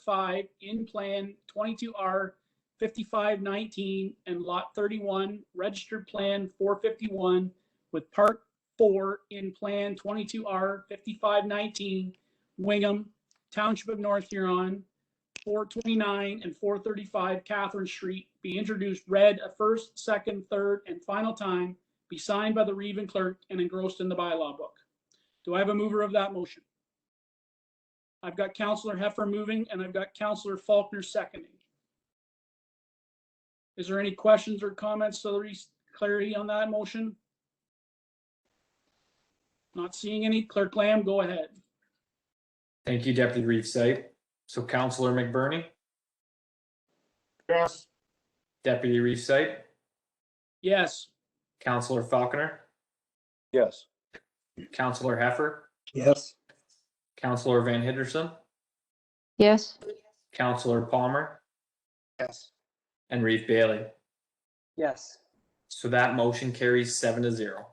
5 in plan 22R 5519 and Lot 31, registered plan 451 with part 4 in plan 22R 5519, Wingham, Township of North Huron, 429 and 435 Catherine Street, be introduced, read a first, second, third, and final time, be signed by the Reeve clerk and engrossed in the bylaw book. Do I have a mover of that motion? I've got Councillor Heffer moving and I've got Councillor Faulkner seconding. Is there any questions or comments, so there is clarity on that motion? Not seeing any. Clerk Lamb, go ahead. Thank you, Deputy Reeve Sight. So Councillor McBurney, Yes. Deputy Reeve Sight, Yes. Councillor Falconer, Yes. Councillor Heffer, Yes. Councillor Van Hitterson, Yes. Councillor Palmer, Yes. and Reeve Bailey. Yes. So that motion carries 7-0.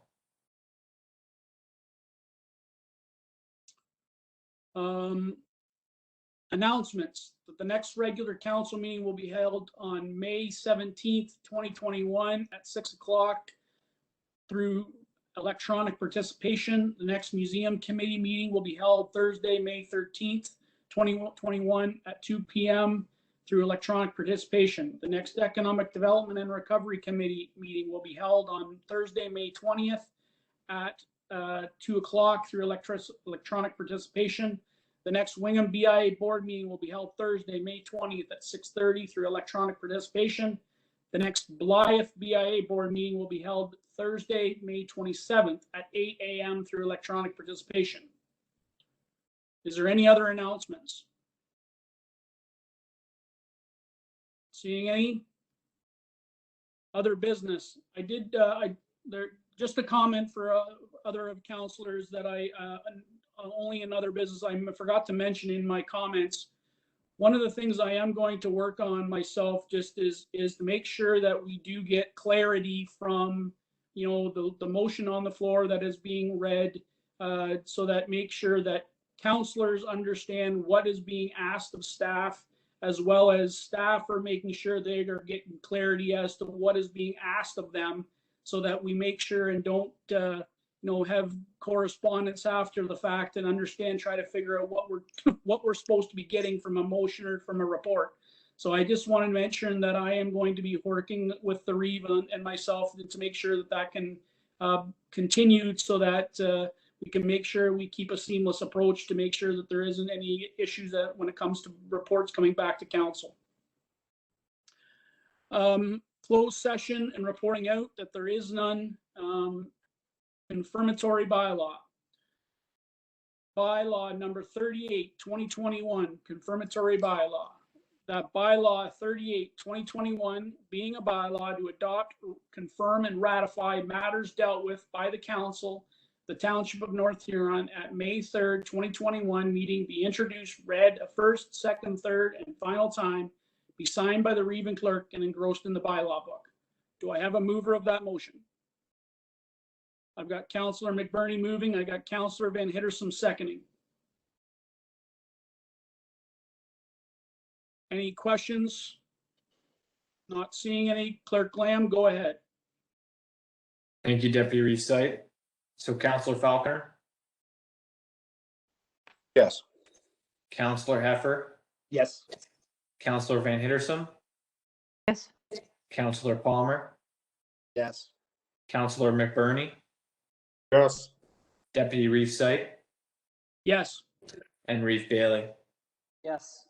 Announcements that the next regular council meeting will be held on May 17th, 2021 at 6 o'clock through electronic participation. The next museum committee meeting will be held Thursday, May 13th, 2021 at 2 p.m. through electronic participation. The next economic development and recovery committee meeting will be held on Thursday, May 20th at 2 o'clock through electronic participation. The next Wingham BIA board meeting will be held Thursday, May 20th at 6:30 through electronic participation. The next Blythe BIA board meeting will be held Thursday, May 27th at 8 a.m. through electronic participation. Is there any other announcements? Seeing any? Other business. I did, just a comment for other councilors that only in other business, I forgot to mention in my comments. One of the things I am going to work on myself just is to make sure that we do get clarity from, the motion on the floor that is being read, so that make sure that councilors understand what is being asked of staff, as well as staff are making sure they are getting clarity as to what is being asked of them, so that we make sure and don't, have correspondence after the fact and try to figure out what we're supposed to be getting from a motion or from a report. So I just wanted to mention that I am going to be working with the Reeve and myself to make sure that can continue, so that we can make sure we keep a seamless approach to make sure that there isn't any issues that when it comes to reports coming back to council. Closed session and reporting out that there is none. Confirmatory bylaw. Bylaw number 38, 2021, confirmatory bylaw. That bylaw 38, 2021, being a bylaw to adopt, confirm, and ratify matters dealt with by the council, the Township of North Huron at May 3rd, 2021 meeting be introduced, read a first, second, third, and final time, be signed by the Reeve and Clerk and engrossed in the bylaw book. Do I have a mover of that motion? I've got Councillor McBurney moving. I got Councillor Van Hittersum seconding. Any questions? Not seeing any. Clerk Lamb, go ahead. Thank you, Deputy Reeve Sight. So Councillor Falconer, Yes. Councillor Heffer, Yes. Councillor Van Hittersum, Yes. Councillor Palmer, Yes. Councillor McBurney, Yes. Deputy Reeve Sight, Yes. and Reeve Bailey. Yes.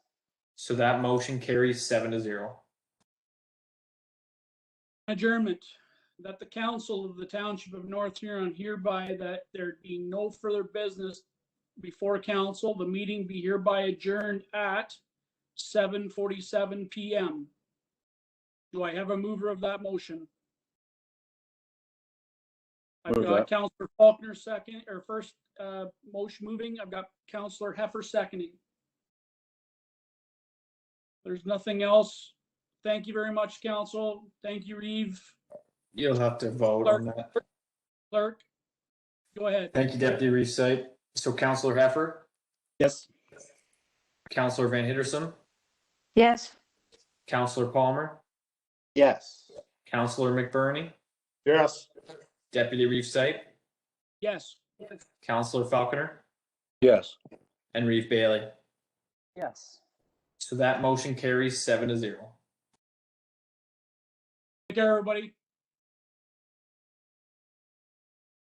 So that motion carries 7-0. Adjournment. That the council of the Township of North Huron hereby that there be no further business before council, the meeting be hereby adjourned at 7:47 PM. Do I have a mover of that motion? I've Move got that. Councillor Faulkner second, or first, motion moving. I've got Councillor Heffer seconding. There's nothing else. Thank you very much, council. Thank you, Reeve. You'll have to vote on that. Clerk, go ahead. Thank you, Deputy Reeve Sight. So Councillor Heffer, Yes. Councillor Van Hittersum, Yes. Councillor Palmer, Yes. Councillor McBurney, Yes. Deputy Reeve Sight, Yes. Councillor Falconer, Yes. and Reeve Bailey. Yes. So that motion carries 7-0. Take care, everybody.